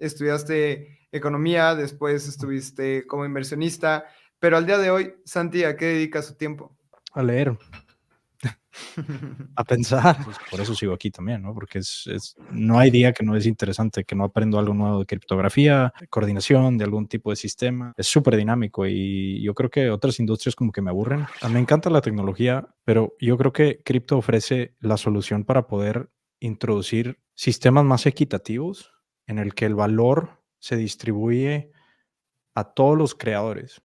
estudiaste economía, después estuviste como inversionista, pero al día de hoy, Santi, ¿a qué dedica su tiempo? A leer, a pensar. Pues por eso sigo aquí también, ¿no? Porque no hay día que no es interesante, que no aprendo algo nuevo de criptografía, de coordinación, de algún tipo de sistema. Es súper dinámico y yo creo que otras industrias como que me aburren. A mí me encanta la tecnología, pero yo creo que cripto ofrece la solución para poder introducir sistemas más equitativos en el que el valor se distribuye a todos los creadores.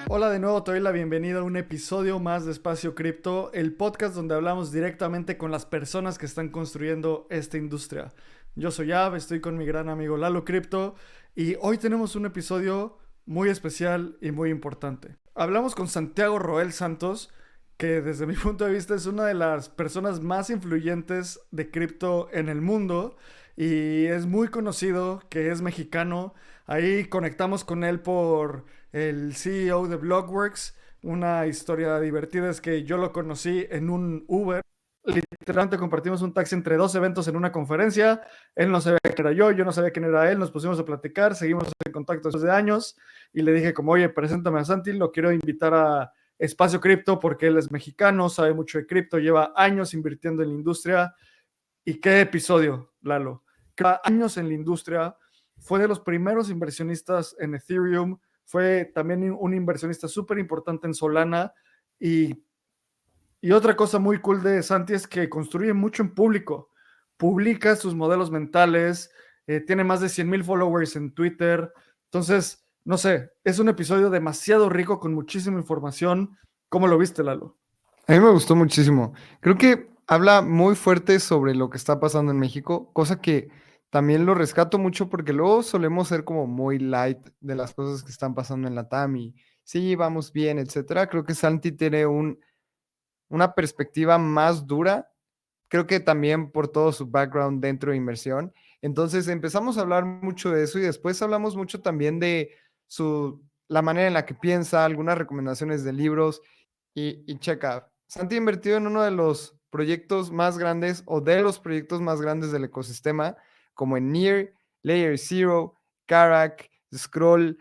Hola de nuevo, te doy la bienvenida a un episodio más de Espacio Cripto, el podcast donde hablamos directamente con las personas que están construyendo esta industria. Yo soy Ab, estoy con mi gran amigo Lalo Crypto y hoy tenemos un episodio muy especial y muy importante. Hablamos con Santiago Roel Santos, que desde mi punto de vista es una de las personas más influyentes de cripto en el mundo y es muy conocido, que es mexicano. Ahí conectamos con él por el CEO de Blockworks. Una historia divertida es que yo lo conocí en un Uber. Literalmente compartimos un taxi entre dos eventos en una conferencia. Él no sabía quién era yo no sabía quién era él. Nos pusimos a platicar, seguimos en contacto después de años y le dije como, oye, preséntame a Santi, lo quiero invitar a Espacio Cripto porque él es mexicano, sabe mucho de cripto, lleva años invirtiendo en la industria. ¿Y qué episodio, Lalo? Lleva años en la industria, fue de los primeros inversionistas en Ethereum, fue también un inversionista súper importante en Solana y otra cosa muy cool de Santi es que construye mucho en público, publica sus modelos mentales, tiene más de 100,000 followers en Twitter, entonces, no sé, es un episodio demasiado rico con muchísima información. ¿Cómo lo viste, Lalo? A mí me gustó muchísimo. Creo que habla muy fuerte sobre lo que está pasando en México, cosa que también lo rescato mucho porque luego solemos ser como muy light de las cosas que están pasando en la TAM y sí, vamos bien, etcétera. Creo que Santi tiene una perspectiva más dura, creo que también por todo su background dentro de inversión. Entonces empezamos a hablar mucho de eso y después hablamos mucho también de la manera en la que piensa, algunas recomendaciones de libros y checa. Santi ha invertido en uno de los proyectos más grandes o de los proyectos más grandes del ecosistema, como en Near, Layer Zero, Karak, Scroll,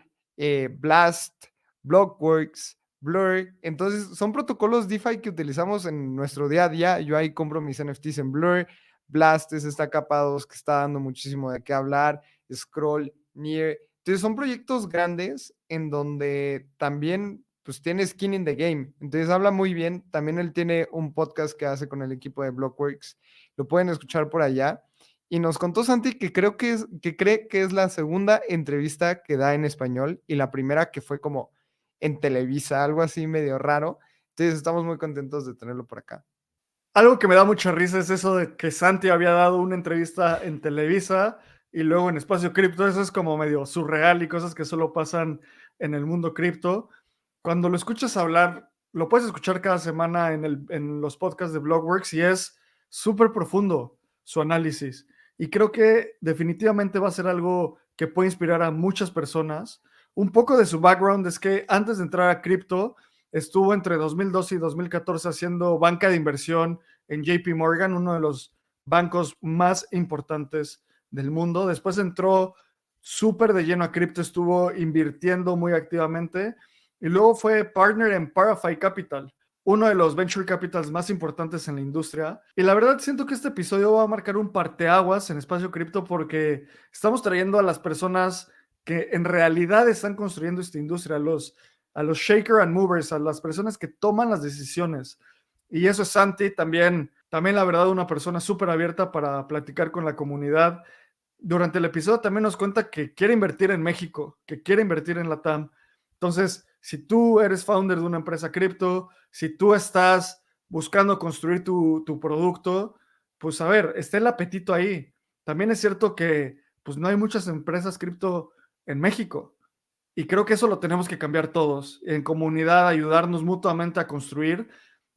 Blast, Blockworks, Blur. Entonces, son protocolos DeFi que utilizamos en nuestro día a día. Yo ahí compro mis NFTs en Blur. Blast es esta capa 2 que está dando muchísimo de qué hablar. Scroll, Near. Entonces, son proyectos grandes en donde también pues tiene skin in the game. Entonces, habla muy bien. También él tiene un podcast que hace con el equipo de Blockworks. Lo pueden escuchar por allá. Y nos contó Santi que cree que es la segunda entrevista que da en español y la primera que fue como en Televisa, algo así medio raro. Entonces estamos muy contentos de tenerlo por acá. Algo que me da mucha risa es eso de que Santi había dado una entrevista en Televisa y luego en Espacio Cripto. Eso es como medio surreal y cosas que solo pasan en el mundo cripto. Cuando lo escuchas hablar, lo puedes escuchar cada semana en los podcasts de Blockworks y es súper profundo su análisis. Y creo que definitivamente va a ser algo que puede inspirar a muchas personas. Un poco de su background es que antes de entrar a cripto, estuvo entre 2012 y 2014 haciendo banca de inversión en JP Morgan, uno de los bancos más importantes del mundo. Después entró súper de lleno a cripto, estuvo invirtiendo muy activamente y luego fue partner en Parafy Capital, uno de los venture capitals más importantes en la industria. Y la verdad siento que este episodio va a marcar un parteaguas en Espacio Cripto porque estamos trayendo a las personas que en realidad están construyendo esta industria, a los shaker and movers, a las personas que toman las decisiones. Y eso es Santi, también la verdad, una persona súper abierta para platicar con la comunidad. Durante el episodio también nos cuenta que quiere invertir en México, que quiere invertir en la TAM. Entonces, si tú eres founder de una empresa cripto, si tú estás buscando construir tu producto, pues a ver, está el apetito ahí. También es cierto que pues no hay muchas empresas cripto en México. Y creo que eso lo tenemos que cambiar todos, en comunidad, ayudarnos mutuamente a construir.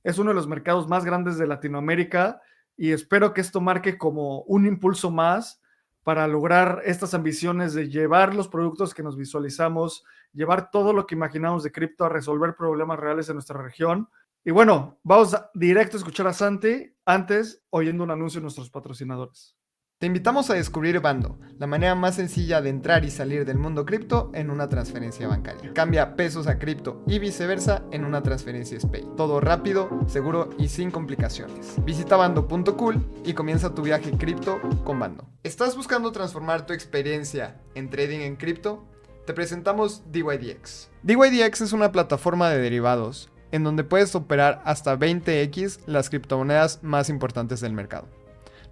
Es uno de los mercados más grandes de Latinoamérica y espero que esto marque como un impulso más para lograr estas ambiciones de llevar los productos que nos visualizamos, llevar todo lo que imaginamos de cripto a resolver problemas reales en nuestra región. Y bueno, vamos directo a escuchar a Santi, antes oyendo un anuncio de nuestros patrocinadores. Te invitamos a descubrir Bando, la manera más sencilla de entrar y salir del mundo cripto en una transferencia bancaria. Cambia pesos a cripto y viceversa en una transferencia SPAY. Todo rápido, seguro y sin complicaciones. Visita bando.cool y comienza tu viaje cripto con Bando. ¿Estás buscando transformar tu experiencia en trading en cripto? Te presentamos DYDX. DYDX es una plataforma de derivados en donde puedes operar hasta 20x las criptomonedas más importantes del mercado.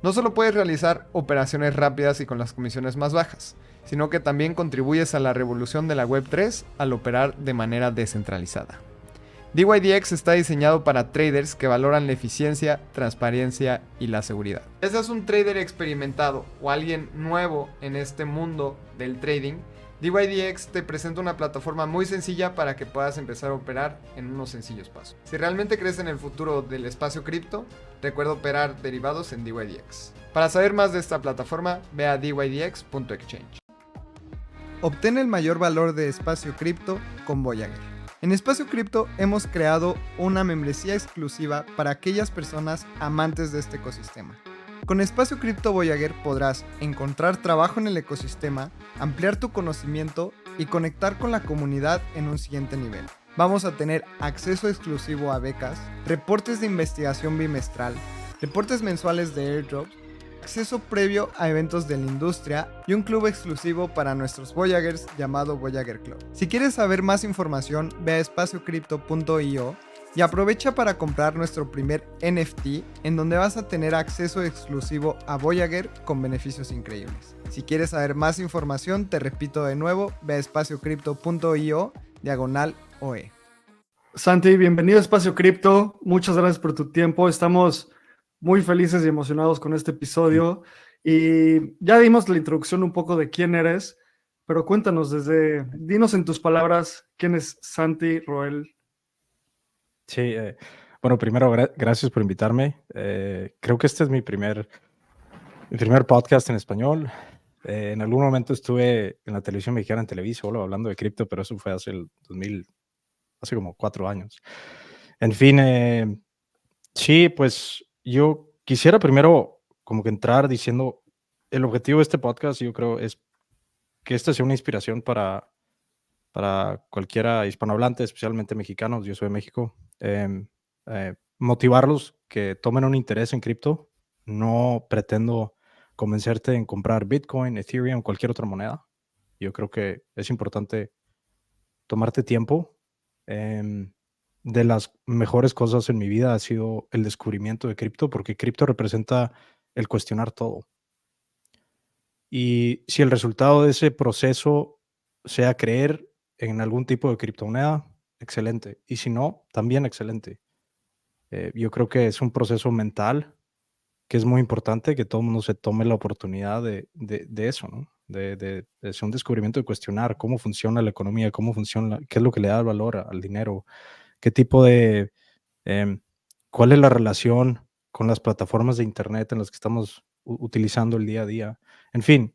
No solo puedes realizar operaciones rápidas y con las comisiones más bajas, sino que también contribuyes a la revolución de la Web3 al operar de manera descentralizada. DYDX está diseñado para traders que valoran la eficiencia, transparencia y la seguridad. Si eres un trader experimentado o alguien nuevo en este mundo del trading, DYDX te presenta una plataforma muy sencilla para que puedas empezar a operar en unos sencillos pasos. Si realmente crees en el futuro del espacio cripto, recuerda operar derivados en DYDX. Para saber más de esta plataforma, ve a dydx.exchange. Obtén el mayor valor de espacio cripto con Voyager. En Espacio Cripto hemos creado una membresía exclusiva para aquellas personas amantes de este ecosistema. Con Espacio Cripto Voyager podrás encontrar trabajo en el ecosistema, ampliar tu conocimiento y conectar con la comunidad en un siguiente nivel. Vamos a tener acceso exclusivo a becas, reportes de investigación bimestral, reportes mensuales de airdrops, acceso previo a eventos de la industria y un club exclusivo para nuestros Voyagers llamado Voyager Club. Si quieres saber más información, ve a espaciocrypto.io y aprovecha para comprar nuestro primer NFT, en donde vas a tener acceso exclusivo a Voyager con beneficios increíbles. Si quieres saber más información, te repito de nuevo, ve a espaciocrypto.io/OE. Santi, bienvenido a Espacio Cripto. Muchas gracias por tu tiempo. Estamos muy felices y emocionados con este episodio. Y ya dimos la introducción un poco de quién eres, pero cuéntanos dinos en tus palabras, ¿quién es Santi Roel? Sí, bueno, primero, gracias por invitarme. Creo que este es mi primer podcast en español. En algún momento estuve en la televisión mexicana, en Televisa, solo hablando de cripto, pero eso fue hace como 4 años. En fin, sí, pues yo quisiera primero como que entrar diciendo, el objetivo de este podcast, yo creo, es que esta sea una inspiración para cualquiera hispanohablante, especialmente mexicanos. Yo soy de México. Motivarlos que tomen un interés en cripto. No pretendo convencerte en comprar Bitcoin, Ethereum, cualquier otra moneda. Yo creo que es importante tomarte tiempo. De las mejores cosas en mi vida ha sido el descubrimiento de cripto, porque cripto representa el cuestionar todo. Y si el resultado de ese proceso sea creer en algún tipo de criptomoneda, excelente. Y si no, también excelente. Yo creo que es un proceso mental que es muy importante que todo el mundo se tome la oportunidad de eso, ¿no? De hacer un descubrimiento, de cuestionar cómo funciona la economía, cómo funciona, qué es lo que le da valor al dinero, qué tipo de, cuál es la relación con las plataformas de internet en las que estamos utilizando el día a día. En fin,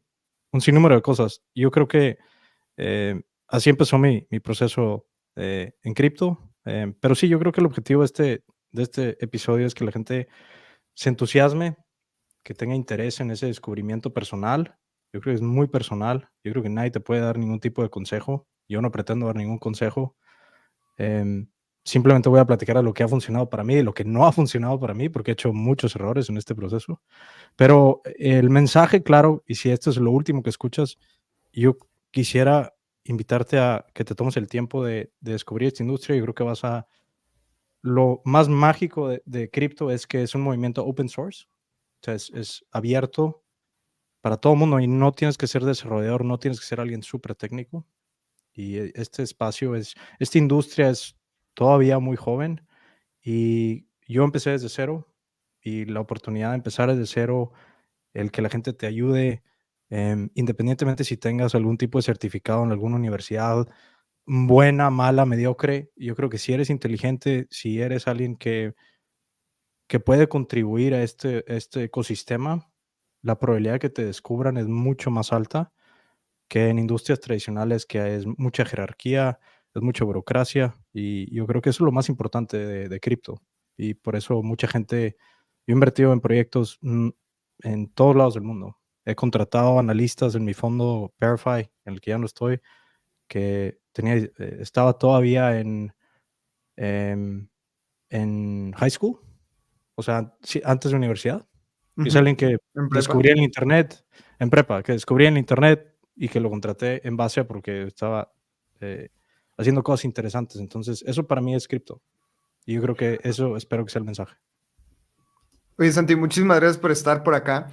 un sinnúmero de cosas. Yo creo que así empezó mi proceso en cripto. Pero sí, yo creo que el objetivo de este episodio es que la gente se entusiasme, que tenga interés en ese descubrimiento personal. Yo creo que es muy personal. Yo creo que nadie te puede dar ningún tipo de consejo. Yo no pretendo dar ningún consejo. Simplemente voy a platicar de lo que ha funcionado para mí y lo que no ha funcionado para mí, porque he hecho muchos errores en este proceso. Pero el mensaje, claro, y si esto es lo último que escuchas, yo quisiera invitarte a que te tomes el tiempo de descubrir esta industria. Yo creo que lo más mágico de cripto es que es un movimiento open source, o sea, es abierto para todo el mundo y no tienes que ser desarrollador, no tienes que ser alguien súper técnico. Y esta industria es todavía muy joven y yo empecé desde cero y la oportunidad de empezar desde cero, el que la gente te ayude, independientemente si tengas algún tipo de certificado en alguna universidad, buena, mala, mediocre. Yo creo que si eres inteligente, si eres alguien que puede contribuir a este ecosistema, la probabilidad de que te descubran es mucho más alta que en industrias tradicionales, que es mucha jerarquía, es mucha burocracia y yo creo que eso es lo más importante de cripto. Y por eso mucha gente, yo he invertido en proyectos en todos lados del mundo. He contratado analistas en mi fondo Verify, en el que ya no estoy, que estaba todavía em, en high school, o sea, antes de universidad. Y es alguien que En prepa. descubrí en internet, en prepa, que descubrí en internet y que lo contraté en base a porque estaba haciendo cosas interesantes. Entonces, eso para mí es cripto. Y yo creo que eso espero que sea el mensaje. Oye, Santi, muchísimas gracias por estar por acá.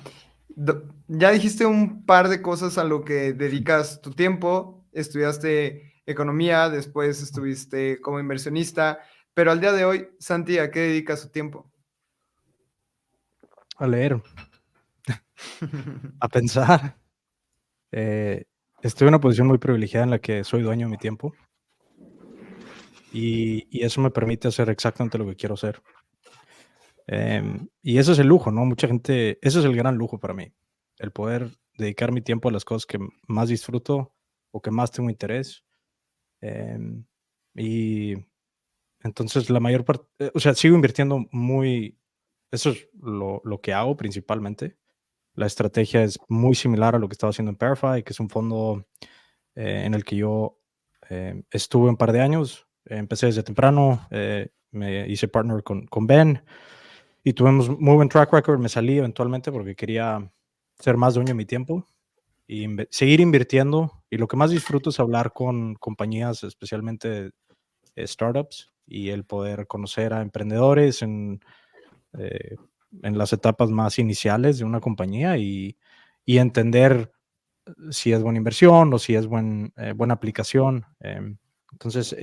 Ya dijiste un par de cosas a lo que dedicas tu tiempo. Estudiaste economía, después estuviste como inversionista, pero al día de hoy, Santi, ¿a qué dedicas su tiempo? A leer, a pensar. Estoy en una posición muy privilegiada en la que soy dueño de mi tiempo. Y eso me permite hacer exactamente lo que quiero hacer. Y ese es el lujo, ¿no? Mucha gente, ese es el gran lujo para mí, el poder dedicar mi tiempo a las cosas que más disfruto o que más tengo interés. Y entonces la mayor parte, o sea, sigo invirtiendo eso es lo que hago principalmente. La estrategia es muy similar a lo que estaba haciendo en Verify, que es un fondo en el que yo estuve un par de años. Empecé desde temprano, me hice partner con Ben y tuvimos muy buen track record. Me salí eventualmente porque quería ser más dueño de mi tiempo y seguir invirtiendo. Y lo que más disfruto es hablar con compañías, especialmente startups, y el poder conocer a emprendedores en las etapas más iniciales de una compañía y entender si es buena inversión o si es buena aplicación. Entonces,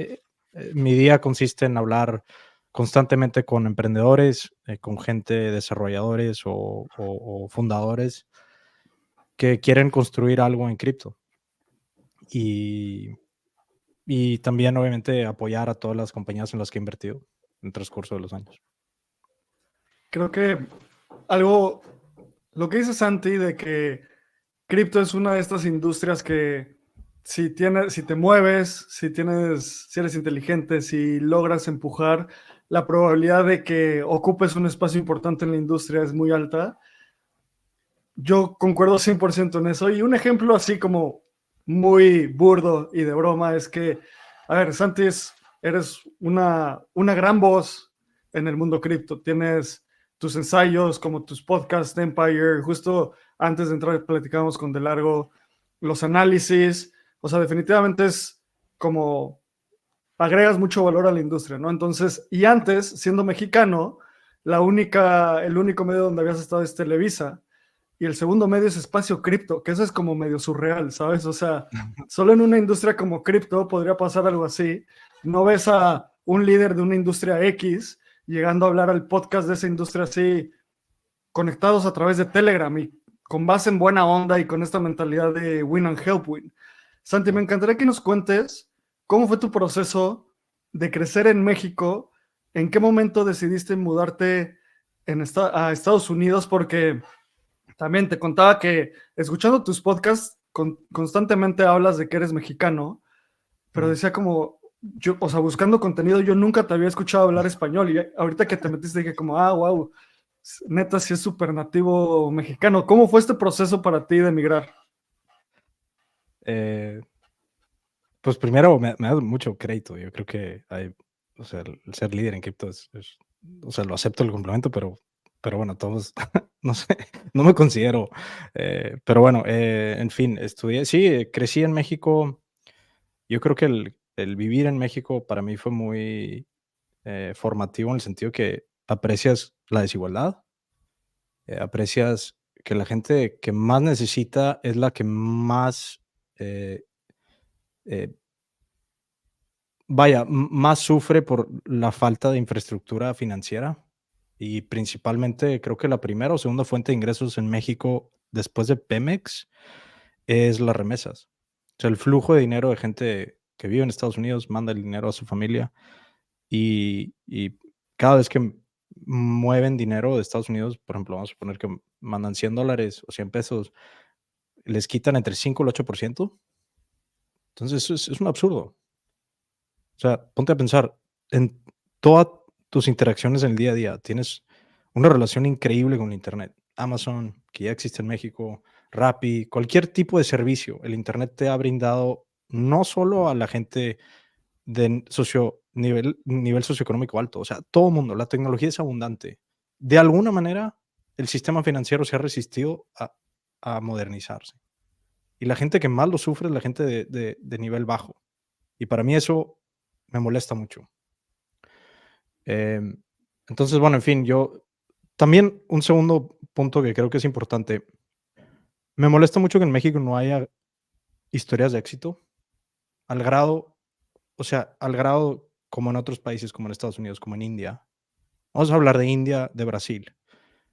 mi día consiste en hablar constantemente con emprendedores, con gente, desarrolladores o fundadores que quieren construir algo en cripto. Y también, obviamente, apoyar a todas las compañías en las que he invertido en el transcurso de los años. Creo que lo que dice Santi de que cripto es una de estas industrias que si te mueves, si eres inteligente, si logras empujar, la probabilidad de que ocupes un espacio importante en la industria es muy alta. Yo concuerdo 100% en eso. Y un ejemplo así como muy burdo y de broma es que, a ver, Santi, eres una gran voz en el mundo cripto. Tienes tus ensayos como tus podcasts de Empire. Justo antes de entrar platicamos con De Largo los análisis. O sea, definitivamente es como agregas mucho valor a la industria, ¿no? Entonces, y antes, siendo mexicano, el único medio donde habías estado es Televisa y el segundo medio es Espacio Cripto, que eso es como medio surreal, ¿sabes? O sea, solo en una industria como cripto podría pasar algo así. No ves a un líder de una industria X llegando a hablar al podcast de esa industria así, conectados a través de Telegram y con base en buena onda y con esta mentalidad de win and help win. Santi, me encantaría que nos cuentes cómo fue tu proceso de crecer en México, en qué momento decidiste mudarte a Estados Unidos, porque también te contaba que escuchando tus podcasts constantemente hablas de que eres mexicano, pero decía como, yo, o sea, buscando contenido, yo nunca te había escuchado hablar español y ahorita que te metiste dije como, wow, neta sí es súper nativo mexicano. ¿Cómo fue este proceso para ti de emigrar? Pues primero me da mucho crédito. Yo creo que o sea, el ser líder en cripto o sea, lo acepto el complemento, pero bueno, todos, no sé, no me considero. Pero bueno, en fin, crecí en México. Yo creo que el vivir en México para mí fue muy formativo en el sentido que aprecias la desigualdad, aprecias que la gente que más necesita es la que más eh, eh, vaya, más sufre por la falta de infraestructura financiera y principalmente creo que la primera o segunda fuente de ingresos en México después de Pemex es las remesas. O sea, el flujo de dinero de gente que vive en Estados Unidos manda el dinero a su familia y cada vez que mueven dinero de Estados Unidos, por ejemplo, vamos a suponer que mandan $100 o 100 pesos, les quitan entre 5 y el 8%. Entonces, es un absurdo. O sea, ponte a pensar en todas tus interacciones en el día a día. Tienes una relación increíble con el Internet. Amazon, que ya existe en México, Rappi, cualquier tipo de servicio. El Internet te ha brindado no solo a la gente de nivel socioeconómico alto, o sea, todo el mundo. La tecnología es abundante. De alguna manera, el sistema financiero se ha resistido a modernizarse. Y la gente que más lo sufre es la gente de nivel bajo. Y para mí eso me molesta mucho. Entonces, bueno, en fin, yo también un segundo punto que creo que es importante. Me molesta mucho que en México no haya historias de éxito al grado, o sea, al grado como en otros países, como en Estados Unidos, como en India. Vamos a hablar de India, de Brasil.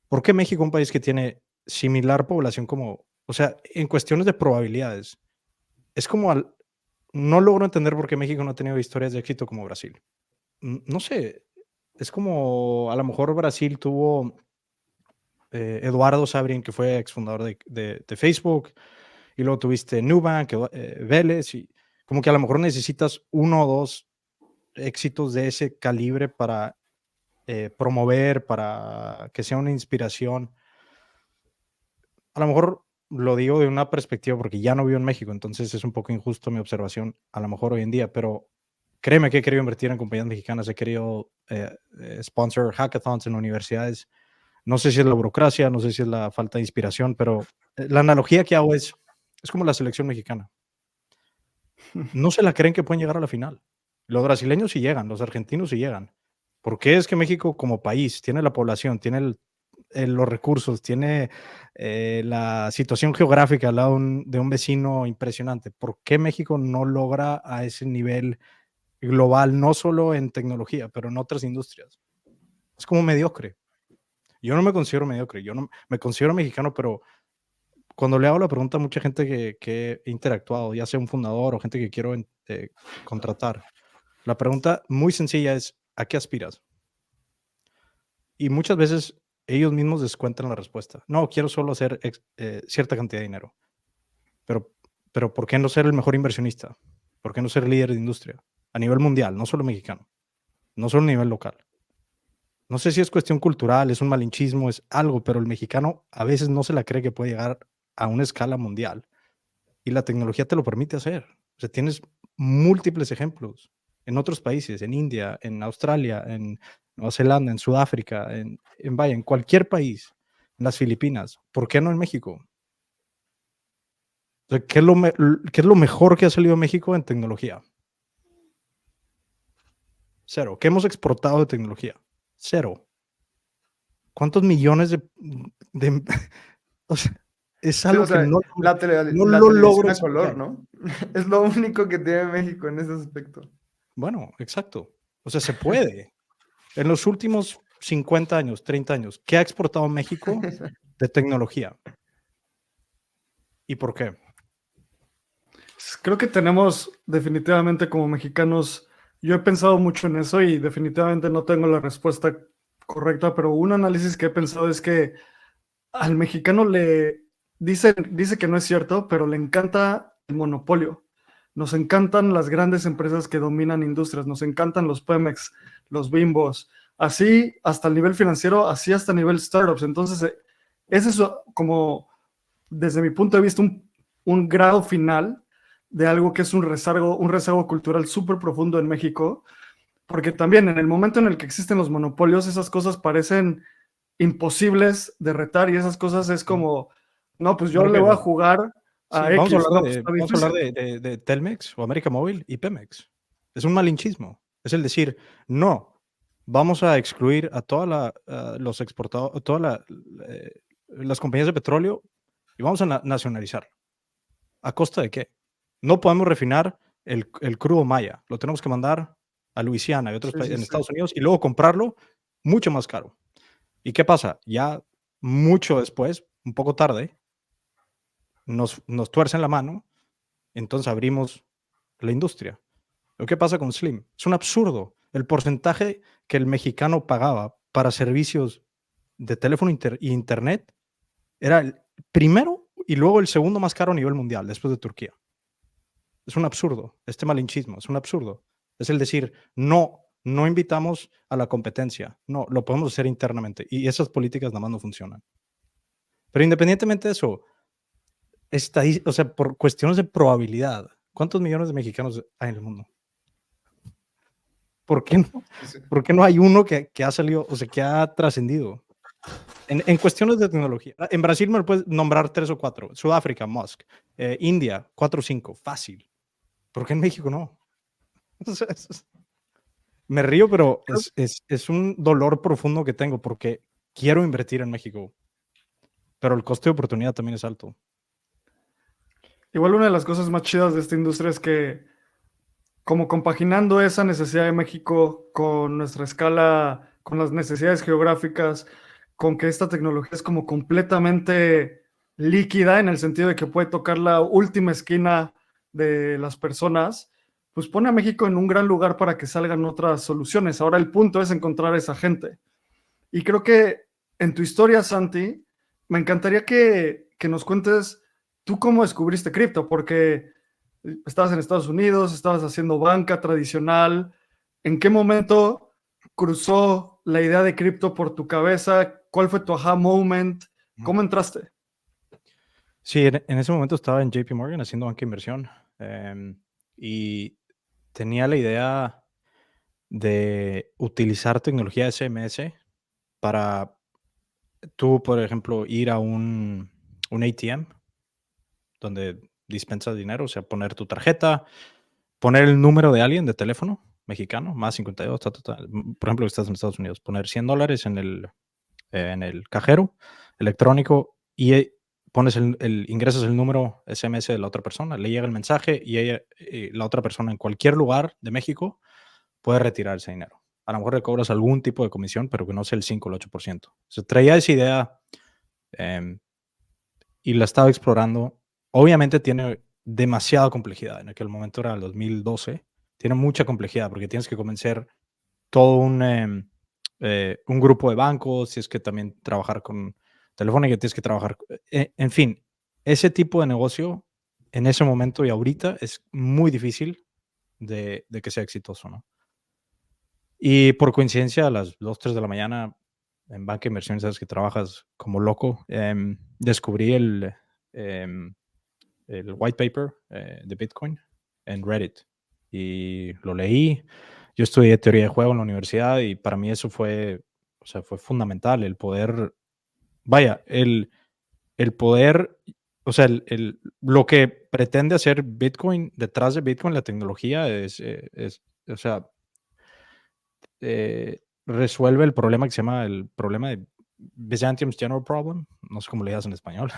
¿Por qué México, un país que tiene similar población como, o sea, en cuestiones de probabilidades, es como no logro entender por qué México no ha tenido historias de éxito como Brasil? No sé, es como a lo mejor Brasil tuvo Eduardo Sabrien, que fue exfundador de Facebook, y luego tuviste Nubank, Vélez, y como que a lo mejor necesitas uno o dos éxitos de ese calibre para promover, para que sea una inspiración. A lo mejor lo digo de una perspectiva porque ya no vivo en México, entonces es un poco injusto mi observación, a lo mejor hoy en día, pero créeme que he querido invertir en compañías mexicanas, he querido sponsor hackathons en universidades. No sé si es la burocracia, no sé si es la falta de inspiración, pero la analogía que hago es como la selección mexicana. No se la creen que pueden llegar a la final. Los brasileños sí llegan, los argentinos sí llegan. ¿Por qué es que México como país tiene la población, tiene los recursos, tiene la situación geográfica al lado de un vecino impresionante? ¿Por qué México no logra a ese nivel global, no solo en tecnología, pero en otras industrias? Es como mediocre. Yo no me considero mediocre, yo no me considero mexicano, pero cuando le hago la pregunta a mucha gente que he interactuado, ya sea un fundador o gente que quiero contratar, la pregunta muy sencilla es, ¿a qué aspiras? Y muchas veces ellos mismos descuentan la respuesta. No, quiero solo hacer cierta cantidad de dinero. Pero ¿por qué no ser el mejor inversionista? ¿Por qué no ser líder de industria? A nivel mundial, no solo mexicano, no solo a nivel local. No sé si es cuestión cultural, es un malinchismo, es algo, pero el mexicano a veces no se la cree que puede llegar a una escala mundial. Y la tecnología te lo permite hacer. O sea, tienes múltiples ejemplos en otros países, en India, en Australia, en Nueva Zelanda, en Sudáfrica, vaya, en cualquier país, en las Filipinas. ¿Por qué no en México? O sea, ¿qué es lo mejor que ha salido de México en tecnología? Cero. ¿Qué hemos exportado de tecnología? Cero. ¿Cuántos millones de o sea, es Sí, algo o que sea, no la lo televisión logro a color, explicar. ¿no? Es lo único que tiene México en ese aspecto. Bueno, exacto. O sea, se puede. En los últimos 50 años, 30 años, ¿qué ha exportado México de tecnología? ¿Y por qué? Creo que tenemos definitivamente como mexicanos, yo he pensado mucho en eso y definitivamente no tengo la respuesta correcta, pero un análisis que he pensado es que al mexicano dice que no es cierto, pero le encanta el monopolio. Nos encantan las grandes empresas que dominan industrias, nos encantan los Pemex, los Bimbos, así hasta el nivel financiero, así hasta el nivel startups. Entonces, ese es como, desde mi punto de vista, un grado final de algo que es un rezago cultural súper profundo en México, porque también en el momento en el que existen los monopolios, esas cosas parecen imposibles de retar y esas cosas es como, no, pues yo Me le voy a refiero. jugar Sí, a X, no, pues está vamos a hablar difícil. de Telmex o América Móvil y Pemex. Es un malinchismo. Es el decir, no, vamos a excluir a los exportadores, las compañías de petróleo y vamos a nacionalizar. ¿A costa de qué? No podemos refinar el crudo maya. Lo tenemos que mandar a Luisiana y otros Sí, países sí, en sí. Estados Unidos y luego comprarlo mucho más caro. ¿Y qué pasa? Ya mucho después, un poco tarde, nos tuercen la mano, entonces abrimos la industria. ¿Qué pasa con Slim? Es un absurdo. El porcentaje que el mexicano pagaba para servicios de teléfono e internet era el primero y luego el segundo más caro a nivel mundial, después de Turquía. Es un absurdo. Este malinchismo es un absurdo. Es el decir, no invitamos a la competencia, no, lo podemos hacer internamente y esas políticas nada más no funcionan. Pero independientemente de eso, o sea, por cuestiones de probabilidad, ¿cuántos millones de mexicanos hay en el mundo? ¿Por qué no, ¿por qué no hay uno que ha salido, o sea, que ha trascendido? En cuestiones de tecnología. En Brasil me lo puedes nombrar 3 o 4. Sudáfrica, Musk. India, 4 o 5. Fácil. ¿Por qué en México no? O sea, me río, pero es un dolor profundo que tengo porque quiero invertir en México, pero el coste de oportunidad también es alto. Igual una de las cosas más chidas de esta industria es que, como compaginando esa necesidad de México con nuestra escala, con las necesidades geográficas, con que esta tecnología es como completamente líquida en el sentido de que puede tocar la última esquina de las personas, pues pone a México en un gran lugar para que salgan otras soluciones. Ahora el punto es encontrar a esa gente. Y creo que en tu historia, Santi, me encantaría que nos cuentes tú cómo descubriste cripto, porque estabas en Estados Unidos, estabas haciendo banca tradicional. ¿En qué momento cruzó la idea de cripto por tu cabeza? ¿Cuál fue tu aha moment? ¿Cómo entraste? Sí, en ese momento estaba en JP Morgan haciendo banca de inversión y tenía la idea de utilizar tecnología SMS para tú, por ejemplo, ir a un ATM donde dispensas dinero, o sea, poner tu tarjeta, poner el número de alguien de teléfono mexicano, más 52, por ejemplo, estás en Estados Unidos, poner $100 en el cajero electrónico y pones ingresas el número SMS de la otra persona, le llega el mensaje y la otra persona en cualquier lugar de México puede retirar ese dinero. A lo mejor le cobras algún tipo de comisión, pero que no sea el 5 o el 8%. Se traía esa idea y la estaba explorando. Obviamente tiene demasiada complejidad. En aquel momento era el 2012. Tiene mucha complejidad porque tienes que convencer todo un grupo de bancos, tienes que también trabajar con Telefónica, tienes que trabajar. En fin, ese tipo de negocio en ese momento y ahorita es muy difícil de que sea exitoso, ¿no? Y por coincidencia, a las 2, 3 de la mañana, en banca de inversión, sabes que trabajas como loco, descubrí el white paper de Bitcoin en Reddit y lo leí. Yo estudié teoría de juego en la universidad y para mí eso fue, o sea, fue fundamental el poder, vaya, el poder, o sea, lo que pretende hacer Bitcoin, detrás de Bitcoin, la tecnología o sea, resuelve el problema que se llama el problema de Byzantium's General Problem, no sé cómo le digas en español.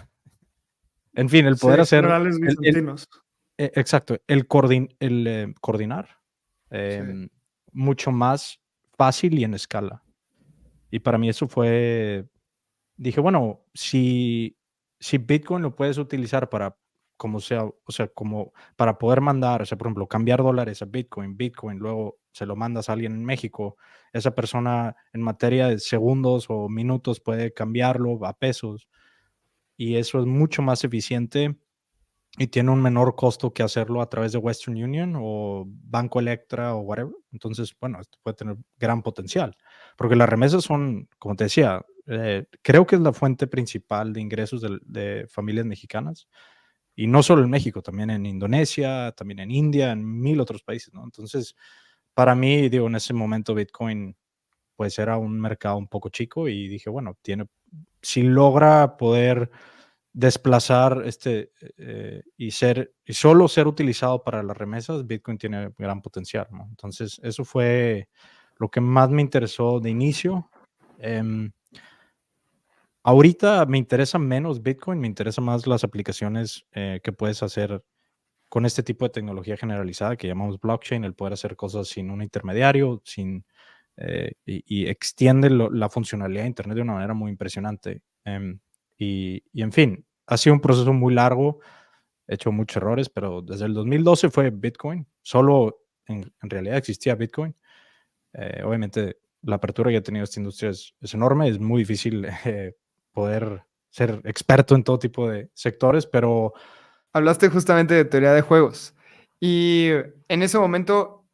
En fin, el Sí, poder hacer, generales bizantinos. exacto, el coordinar Sí. mucho más fácil y en escala. Y para mí eso fue, dije, bueno, si Bitcoin lo puedes utilizar para, como sea, o sea, como para poder mandar, o sea, por ejemplo, cambiar dólares a Bitcoin, luego se lo mandas a alguien en México, esa persona en materia de segundos o minutos puede cambiarlo a pesos y eso es mucho más eficiente y tiene un menor costo que hacerlo a través de Western Union o Banco Electra o whatever. Entonces, bueno, esto puede tener gran potencial, porque las remesas son, como te decía, creo que es la fuente principal de ingresos de familias mexicanas. Y no solo en México, también en Indonesia, también en India, en 1000 otros países, ¿no? Entonces, para mí, digo, en ese momento Bitcoin, pues era un mercado un poco chico y dije, bueno, si logra poder desplazar y solo ser utilizado para las remesas, Bitcoin tiene gran potencial, ¿no? Entonces, eso fue lo que más me interesó de inicio. Ahorita me interesa menos Bitcoin, me interesa más las aplicaciones que puedes hacer con este tipo de tecnología generalizada que llamamos blockchain, el poder hacer cosas sin un intermediario, y extiende la funcionalidad de Internet de una manera muy impresionante. Y en fin, ha sido un proceso muy largo, he hecho muchos errores, pero desde el 2012 fue Bitcoin, solo en realidad existía Bitcoin. Obviamente la apertura que ha tenido esta industria es enorme, es muy difícil poder ser experto en todo tipo de sectores, pero Hablaste justamente de teoría de juegos. Y en ese momento,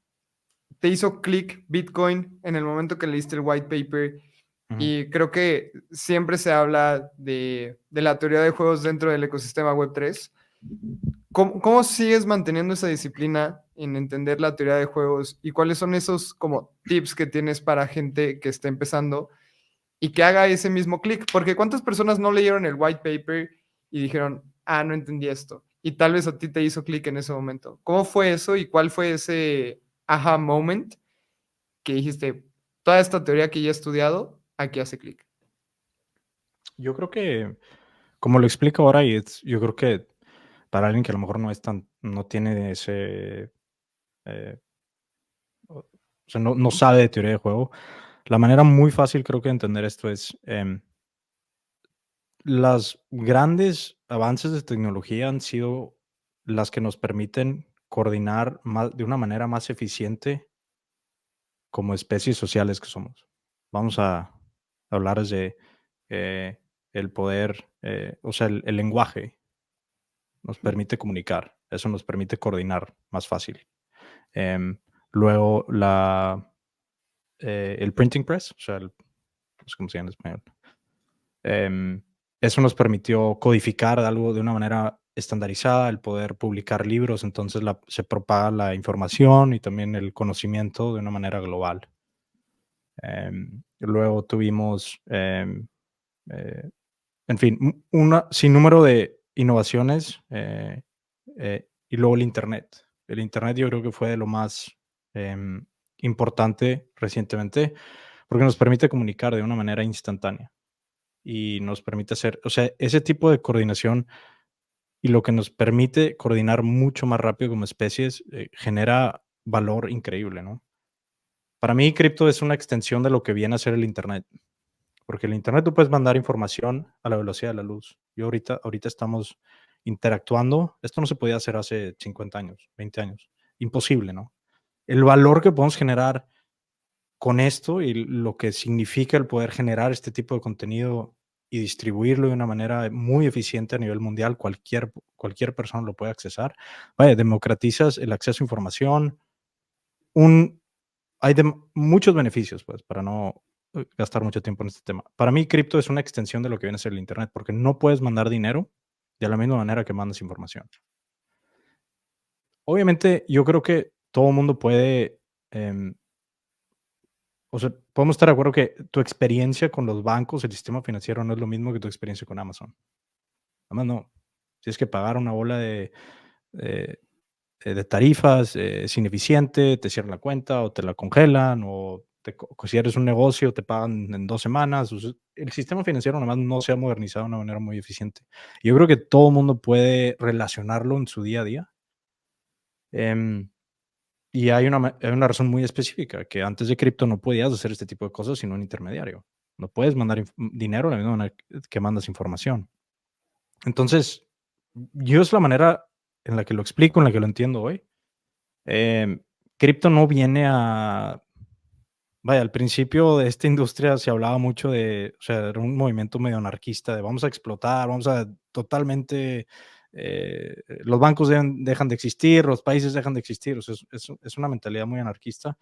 te hizo clic Bitcoin en el momento que leíste el white paper. Ujú. Y creo que siempre se habla de la teoría de juegos dentro del ecosistema Web3. ¿Cómo sigues manteniendo esa disciplina en entender la teoría de juegos y cuáles son esos como tips que tienes para gente que está empezando y que haga ese mismo clic? Porque ¿cuántas personas no leyeron el white paper y dijeron, ah, no entendí esto? Y tal vez a ti te hizo clic en ese momento. ¿Cómo fue eso y cuál fue ese aha moment que dijiste, toda esta teoría que ya he estudiado, aquí hace clic? Yo creo que, como lo explico ahora, yo creo que para alguien que a lo mejor no tiene ese, eh, o sea, no sabe de teoría de juego, la manera muy fácil creo que de entender esto es, las grandes avances de tecnología han sido las que nos permiten coordinar de una manera más eficiente como especies sociales que somos. Vamos a hablar de eh, el poder, o sea, el lenguaje nos permite comunicar, eso nos permite coordinar más fácil. Em, Luego, el printing press, o sea, no sé cómo se llama en español. Em, Eso nos permitió codificar algo de una manera estandarizada, el poder publicar libros, entonces se propaga la información y también el conocimiento de una manera global. Luego tuvimos, eh, en fin, un sinnúmero de innovaciones, y luego el Internet. El Internet yo creo que fue de lo más em, importante recientemente porque nos permite comunicar de una manera instantánea y nos permite hacer, o sea, ese tipo de coordinación y lo que nos permite coordinar mucho más rápido como especies genera valor increíble, ¿no? Para mí, cripto es una extensión de lo que viene a ser el Internet, porque el Internet tú puedes mandar información a la velocidad de la luz. Ahorita estamos interactuando. Esto no se podía hacer hace 50 años, 20 años. Imposible, ¿no? El valor que podemos generar con esto y lo que significa el poder generar este tipo de contenido y distribuirlo de una manera muy eficiente a nivel mundial, cualquier persona lo puede accesar. Vaya, democratizas el acceso a información. Un, Hay muchos beneficios, pues, para no gastar mucho tiempo en este tema. Para mí, cripto es una extensión de lo que viene a ser el Internet, porque no puedes mandar dinero de la misma manera que mandas información. Obviamente, yo creo que todo el mundo puede, o sea, podemos estar de acuerdo que tu experiencia con los bancos, el sistema financiero, no es lo mismo que tu experiencia con Amazon. Además, no. Tienes que pagar una bola eh, de tarifas, es ineficiente, te cierran la cuenta o te la congelan o si eres un negocio te pagan en 2 semanas. O sea, el sistema financiero nomás no se ha modernizado de una manera muy eficiente. Yo creo que todo el mundo puede relacionarlo en su día a día. Em, y hay una razón muy específica, que antes de cripto no podías hacer este tipo de cosas sin un intermediario. No puedes mandar dinero de la misma manera que mandas información. Entonces, yo es la manera en la que lo explico, en la que lo entiendo hoy. Em, Cripto no viene a... Vaya, al principio de esta industria se hablaba mucho de, o sea, era un movimiento medio anarquista de vamos a explotar, vamos a totalmente, los bancos dejan de existir, los países dejan de existir, o sea, es una mentalidad muy anarquista.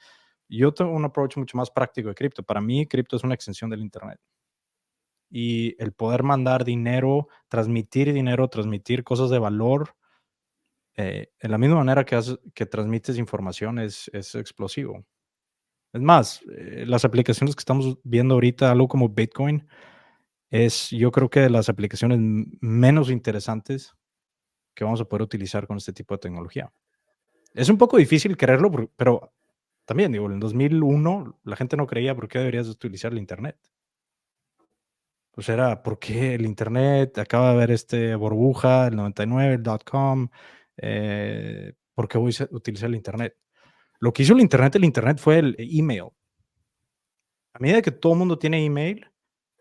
Yo tengo un approach mucho más práctico de cripto. Para mí, cripto es una extensión del Internet. Y el poder mandar dinero, transmitir cosas de valor, en la misma manera que transmites información es explosivo. Es más, las aplicaciones que estamos viendo ahorita, algo como Bitcoin, yo creo que de las aplicaciones menos interesantes que vamos a poder utilizar con este tipo de tecnología. Es un poco difícil creerlo, pero también, digo, en 2001 la gente no creía por qué deberías utilizar el Internet. Pues era, ¿por qué el Internet? Acaba de haber burbuja, el 99, el .com. ¿Por qué voy a utilizar el Internet? Lo que hizo el Internet fue el email. A medida que todo el mundo tiene email,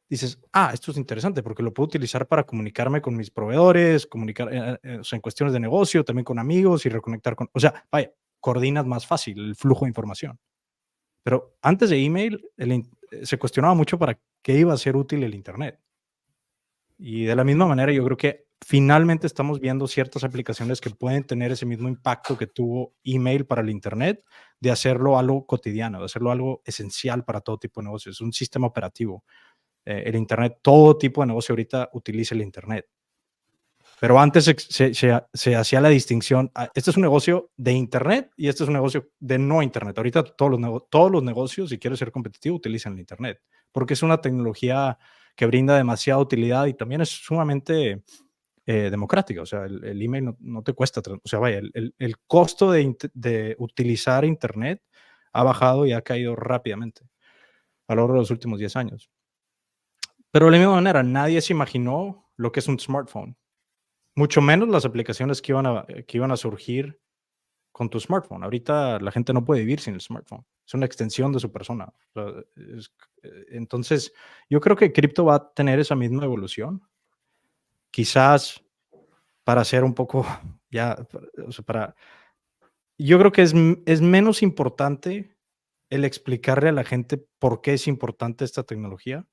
dices, esto es interesante porque lo puedo utilizar para comunicarme con mis proveedores, o sea, en cuestiones de negocio, también con amigos y reconectar o sea, vaya, coordinas más fácil el flujo de información. Pero antes de email, se cuestionaba mucho para qué iba a ser útil el Internet. Y de la misma manera, yo creo que finalmente estamos viendo ciertas aplicaciones que pueden tener ese mismo impacto que tuvo email para el Internet, de hacerlo algo cotidiano, de hacerlo algo esencial para todo tipo de negocios. Es un sistema operativo. El Internet, todo tipo de negocio ahorita utiliza el Internet. Pero antes se hacía la distinción, este es un negocio de Internet y este es un negocio de no Internet. Ahorita todos los negocios, si quieres ser competitivo, utilizan el Internet, porque es una tecnología que brinda demasiada utilidad y también es sumamente democrática. O sea, el email no te cuesta, o sea, vaya, el costo de utilizar Internet ha bajado y ha caído rápidamente a lo largo de los últimos 10 años. Pero de la misma manera, nadie se imaginó lo que es un smartphone. Mucho menos las aplicaciones que iban a surgir con tu smartphone. Ahorita la gente no puede vivir sin el smartphone. Es una extensión de su persona. O sea, entonces, yo creo que cripto va a tener esa misma evolución. Quizás para ser un poco, ya, o sea, yo creo que es menos importante el explicarle a la gente por qué es importante esta tecnología.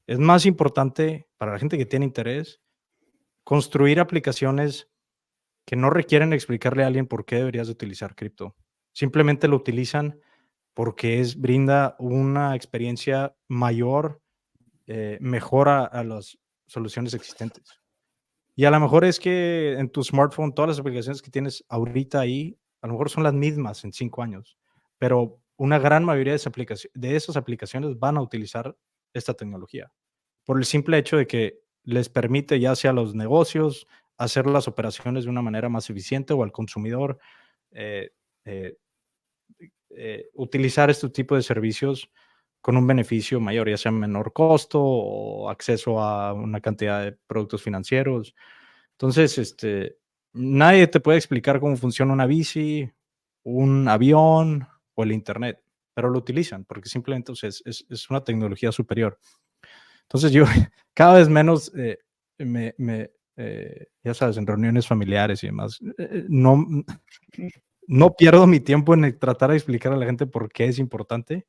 Es más importante para la gente que tiene interés construir aplicaciones que no requieren explicarle a alguien por qué deberías de utilizar cripto. Simplemente lo utilizan porque brinda una experiencia mayor, mejora a las soluciones existentes. Y a lo mejor es que en tu smartphone todas las aplicaciones que tienes ahorita ahí, a lo mejor son las mismas en 5 años, pero una gran mayoría de esas aplicaciones van a utilizar esta tecnología por el simple hecho de que les permite ya sea a los negocios hacer las operaciones de una manera más eficiente o al consumidor eh, eh, utilizar este tipo de servicios con un beneficio mayor, ya sea menor costo o acceso a una cantidad de productos financieros. Entonces, nadie te puede explicar cómo funciona una bici, un avión o el internet, pero lo utilizan porque simplemente es una tecnología superior. Entonces yo cada vez menos ya sabes, en reuniones familiares y demás, no pierdo mi tiempo en tratar de explicar a la gente por qué es importante.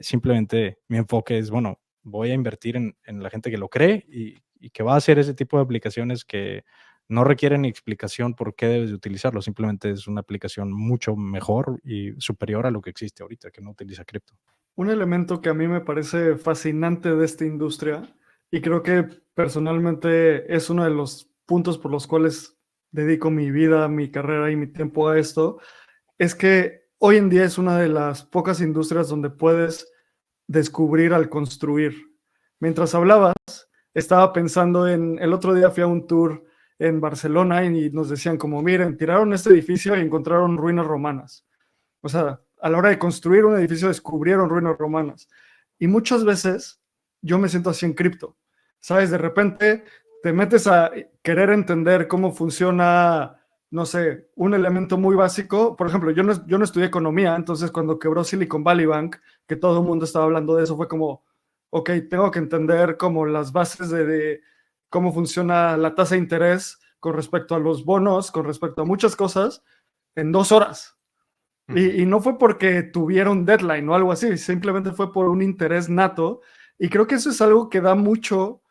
Simplemente mi enfoque es, bueno, voy a invertir en la gente que lo cree y que va a hacer ese tipo de aplicaciones que no requieren explicación por qué debes de utilizarlo. Simplemente es una aplicación mucho mejor y superior a lo que existe ahorita, que no utiliza cripto. Un elemento que a mí me parece fascinante de esta industria, y creo que personalmente es uno de los puntos por los cuales dedico mi vida, mi carrera y mi tiempo a esto, es que hoy en día es una de las pocas industrias donde puedes descubrir al construir. Mientras hablabas, estaba pensando en, el otro día fui a un tour en Barcelona y nos decían como, miren, tiraron este edificio y encontraron ruinas romanas. O sea, a la hora de construir un edificio descubrieron ruinas romanas. Y muchas veces yo me siento así en cripto. ¿Sabes? De repente te metes a querer entender cómo funciona, no sé, un elemento muy básico. Por ejemplo, yo no estudié economía, entonces cuando quebró Silicon Valley Bank, que todo el mundo estaba hablando de eso, fue como, ok, tengo que entender como las bases de cómo funciona la tasa de interés con respecto a los bonos, con respecto a muchas cosas, en 2 horas. Y no fue porque tuviera un deadline o algo así, simplemente fue por un interés nato. Y creo que eso es algo que da mucho,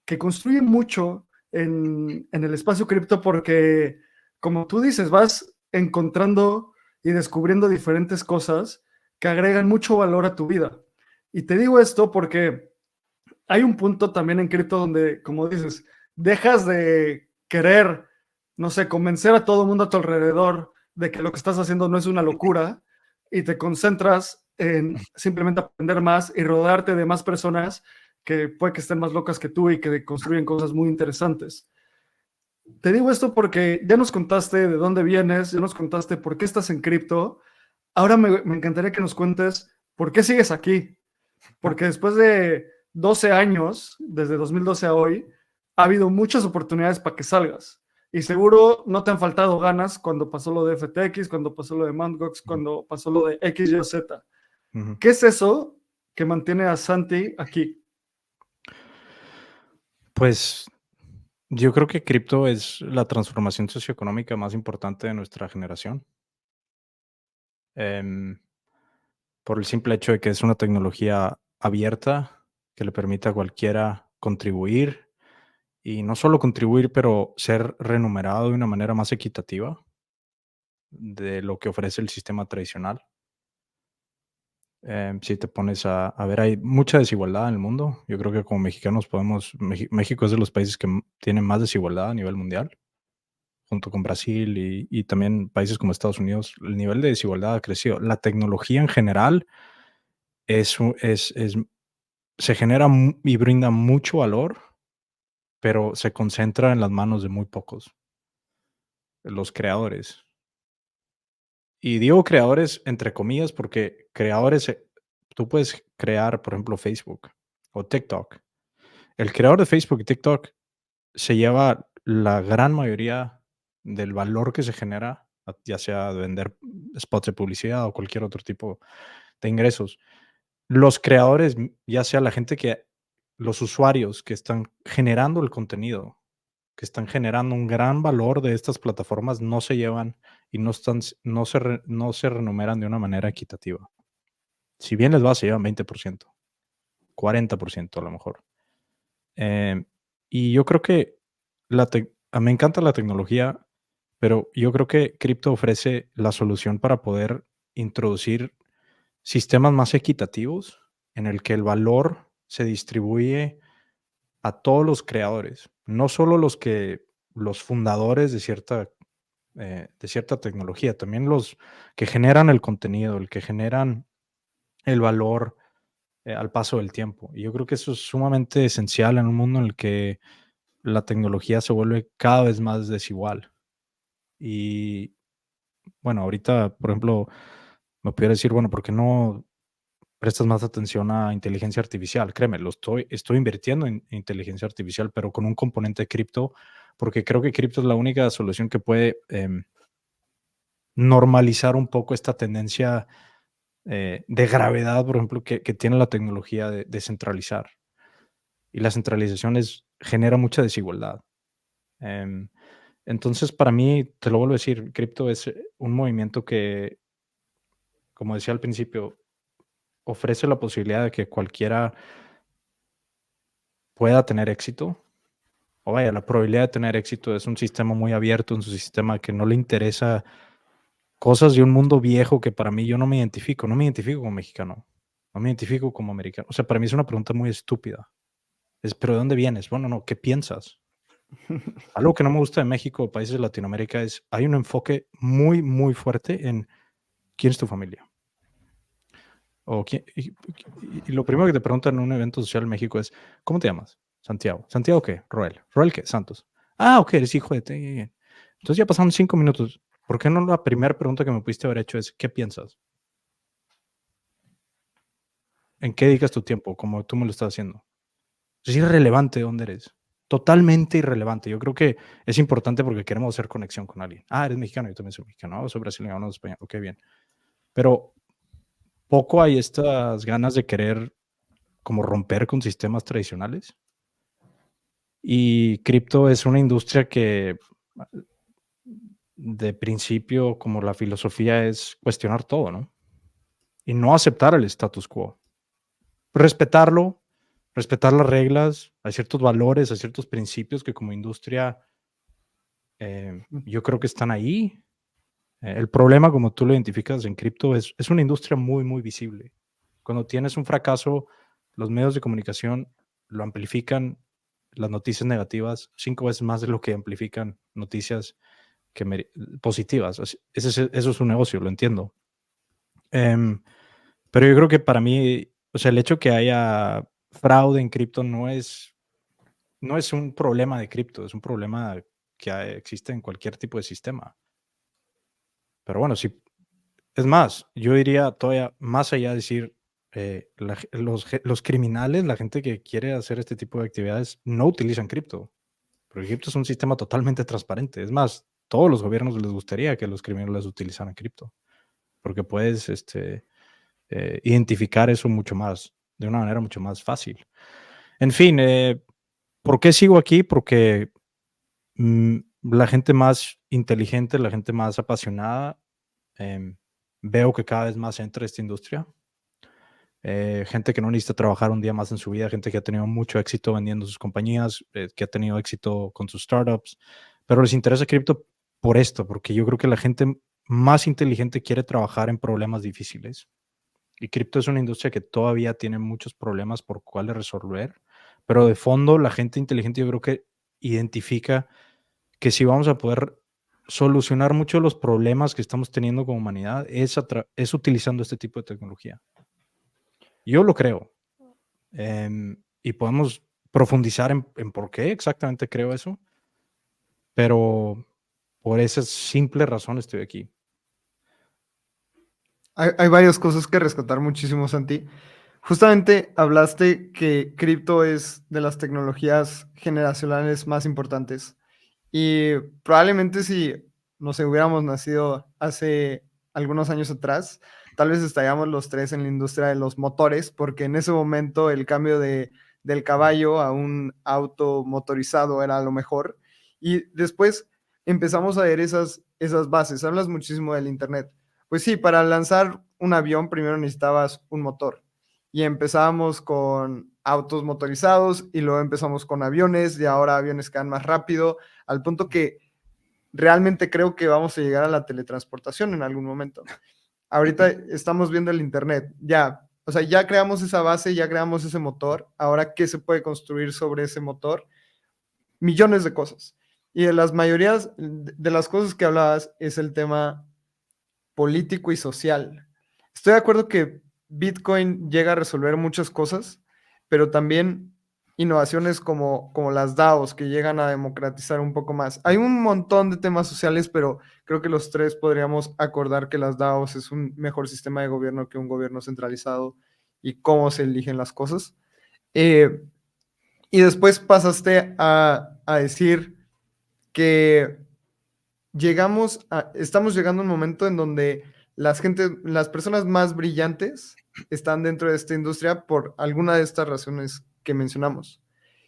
que construye mucho en el espacio cripto porque, como tú dices, vas encontrando y descubriendo diferentes cosas que agregan mucho valor a tu vida. Y te digo esto porque hay un punto también en cripto donde, como dices, dejas de querer, no sé, convencer a todo el mundo a tu alrededor de que lo que estás haciendo no es una locura y te concentras en simplemente aprender más y rodearte de más personas que puede que estén más locas que tú y que construyen cosas muy interesantes. Te digo esto porque ya nos contaste de dónde vienes, ya nos contaste por qué estás en cripto. Ahora me encantaría que nos cuentes por qué sigues aquí, porque después de 12 años, desde 2012 a hoy, ha habido muchas oportunidades para que salgas. Y seguro no te han faltado ganas cuando pasó lo de FTX, cuando pasó lo de Mt. Gox, cuando pasó lo de XYZ. ¿Qué es eso que mantiene a Santi aquí? Pues yo creo que cripto es la transformación socioeconómica más importante de nuestra generación. Em, por el simple hecho de que es una tecnología abierta que le permite a cualquiera contribuir y no solo contribuir, pero ser remunerado de una manera más equitativa de lo que ofrece el sistema tradicional. Si te pones a ver, hay mucha desigualdad en el mundo. Yo creo que como mexicanos México es de los países que tienen más desigualdad a nivel mundial, junto con Brasil y también países como Estados Unidos. El nivel de desigualdad ha crecido. La tecnología en general se genera y brinda mucho valor, pero se concentra en las manos de muy pocos, los creadores. Y digo creadores entre comillas porque creadores, tú puedes crear, por ejemplo, Facebook o TikTok. El creador de Facebook y TikTok se lleva la gran mayoría del valor que se genera, ya sea de vender spots de publicidad o cualquier otro tipo de ingresos. Los creadores, ya sea la gente los usuarios que están generando el contenido, que están generando un gran valor de estas plataformas, no se llevan y no se renumeran de una manera equitativa. Si bien les va, se llevan 20%, 40% a lo mejor. Y yo creo que me encanta la tecnología, pero yo creo que cripto ofrece la solución para poder introducir sistemas más equitativos en el que el valor se distribuye a todos los creadores, no solo los fundadores de cierta tecnología, también los que generan el contenido, el que generan el valor al paso del tiempo. Y yo creo que eso es sumamente esencial en un mundo en el que la tecnología se vuelve cada vez más desigual. Y bueno, ahorita, por ejemplo, me pudiera decir, bueno, ¿por qué no prestas más atención a inteligencia artificial? Créeme, estoy invirtiendo en inteligencia artificial, pero con un componente de cripto, porque creo que cripto es la única solución que puede normalizar un poco esta tendencia de gravedad, por ejemplo, que tiene la tecnología de centralizar. Y la centralización genera mucha desigualdad. Entonces, para mí, te lo vuelvo a decir, cripto es un movimiento que, como decía al principio, ofrece la posibilidad de que cualquiera pueda tener éxito. O vaya, la probabilidad de tener éxito es un sistema muy abierto, un sistema que no le interesa cosas de un mundo viejo que para mí yo no me identifico como mexicano, no me identifico como americano. O sea, para mí es una pregunta muy estúpida. ¿Pero de dónde vienes? Bueno, no, ¿qué piensas? Algo que no me gusta de México o países de Latinoamérica hay un enfoque muy, muy fuerte en quién es tu familia. Y lo primero que te preguntan en un evento social en México es, ¿cómo te llamas? Santiago. ¿Santiago qué? Roel. ¿Roel qué? Santos. Ah, ok, eres hijo de... Entonces ya pasaron 5 minutos. ¿Por qué no la primera pregunta que me pudiste haber hecho es, ¿qué piensas? ¿En qué dedicas tu tiempo? Como tú me lo estás haciendo. Es irrelevante dónde eres. Totalmente irrelevante. Yo creo que es importante porque queremos hacer conexión con alguien. Ah, eres mexicano, yo también soy mexicano. Soy brasileño, no, español. Ok, bien. Pero poco hay estas ganas de querer como romper con sistemas tradicionales. Y cripto es una industria que de principio, como la filosofía es cuestionar todo, ¿no? Y no aceptar el status quo. Respetarlo, respetar las reglas, hay ciertos valores, hay ciertos principios que como industria yo creo que están ahí. El problema, como tú lo identificas en cripto, es una industria muy, muy visible. Cuando tienes un fracaso, los medios de comunicación lo amplifican, las noticias negativas, 5 veces más de lo que amplifican noticias positivas. Eso es un negocio, lo entiendo. Pero yo creo que para mí, o sea, el hecho que haya fraude en cripto no es un problema de cripto, es un problema que existe en cualquier tipo de sistema. Pero bueno, es más, yo iría todavía más allá de decir, los criminales, la gente que quiere hacer este tipo de actividades, no utilizan cripto, porque cripto es un sistema totalmente transparente. Es más, todos los gobiernos les gustaría que los criminales utilizaran cripto, porque puedes identificar eso de una manera mucho más fácil. En fin, ¿por qué sigo aquí? Porque la gente más inteligente, la gente más apasionada, veo que cada vez más entra esta industria. gente que no necesita trabajar un día más en su vida, gente que ha tenido mucho éxito vendiendo sus compañías, que ha tenido éxito con sus startups, pero les interesa cripto por esto, porque yo creo que la gente más inteligente quiere trabajar en problemas difíciles. Y cripto es una industria que todavía tiene muchos problemas por cuáles resolver, pero de fondo la gente inteligente yo creo que identifica que si vamos a poder solucionar muchos de los problemas que estamos teniendo como humanidad es utilizando este tipo de tecnología. Yo lo creo. Y podemos profundizar en por qué exactamente creo eso, pero por esa simple razón estoy aquí. Hay varias cosas que rescatar muchísimo, Santi. Justamente hablaste que cripto es de las tecnologías generacionales más importantes. Y probablemente si, no sé, hubiéramos nacido hace algunos años atrás, tal vez estaríamos los tres en la industria de los motores, porque en ese momento el cambio del caballo a un auto motorizado era lo mejor. Y después empezamos a ver esas bases. Hablas muchísimo del Internet. Pues sí, para lanzar un avión primero necesitabas un motor. Y empezábamos con autos motorizados y luego empezamos con aviones y ahora aviones que van más rápido, al punto que realmente creo que vamos a llegar a la teletransportación en algún momento. Ahorita estamos viendo el Internet, ya, o sea, ya creamos esa base, ya creamos ese motor, ahora, ¿qué se puede construir sobre ese motor? Millones de cosas. Y de las mayorías de las cosas que hablabas es el tema político y social. Estoy de acuerdo que Bitcoin llega a resolver muchas cosas, pero también innovaciones como las DAOs que llegan a democratizar un poco más. Hay un montón de temas sociales, pero creo que los tres podríamos acordar que las DAOs es un mejor sistema de gobierno que un gobierno centralizado y cómo se eligen las cosas. Eh, y después pasaste a decir que estamos llegando a un momento en donde las personas más brillantes están dentro de esta industria por alguna de estas razones que mencionamos.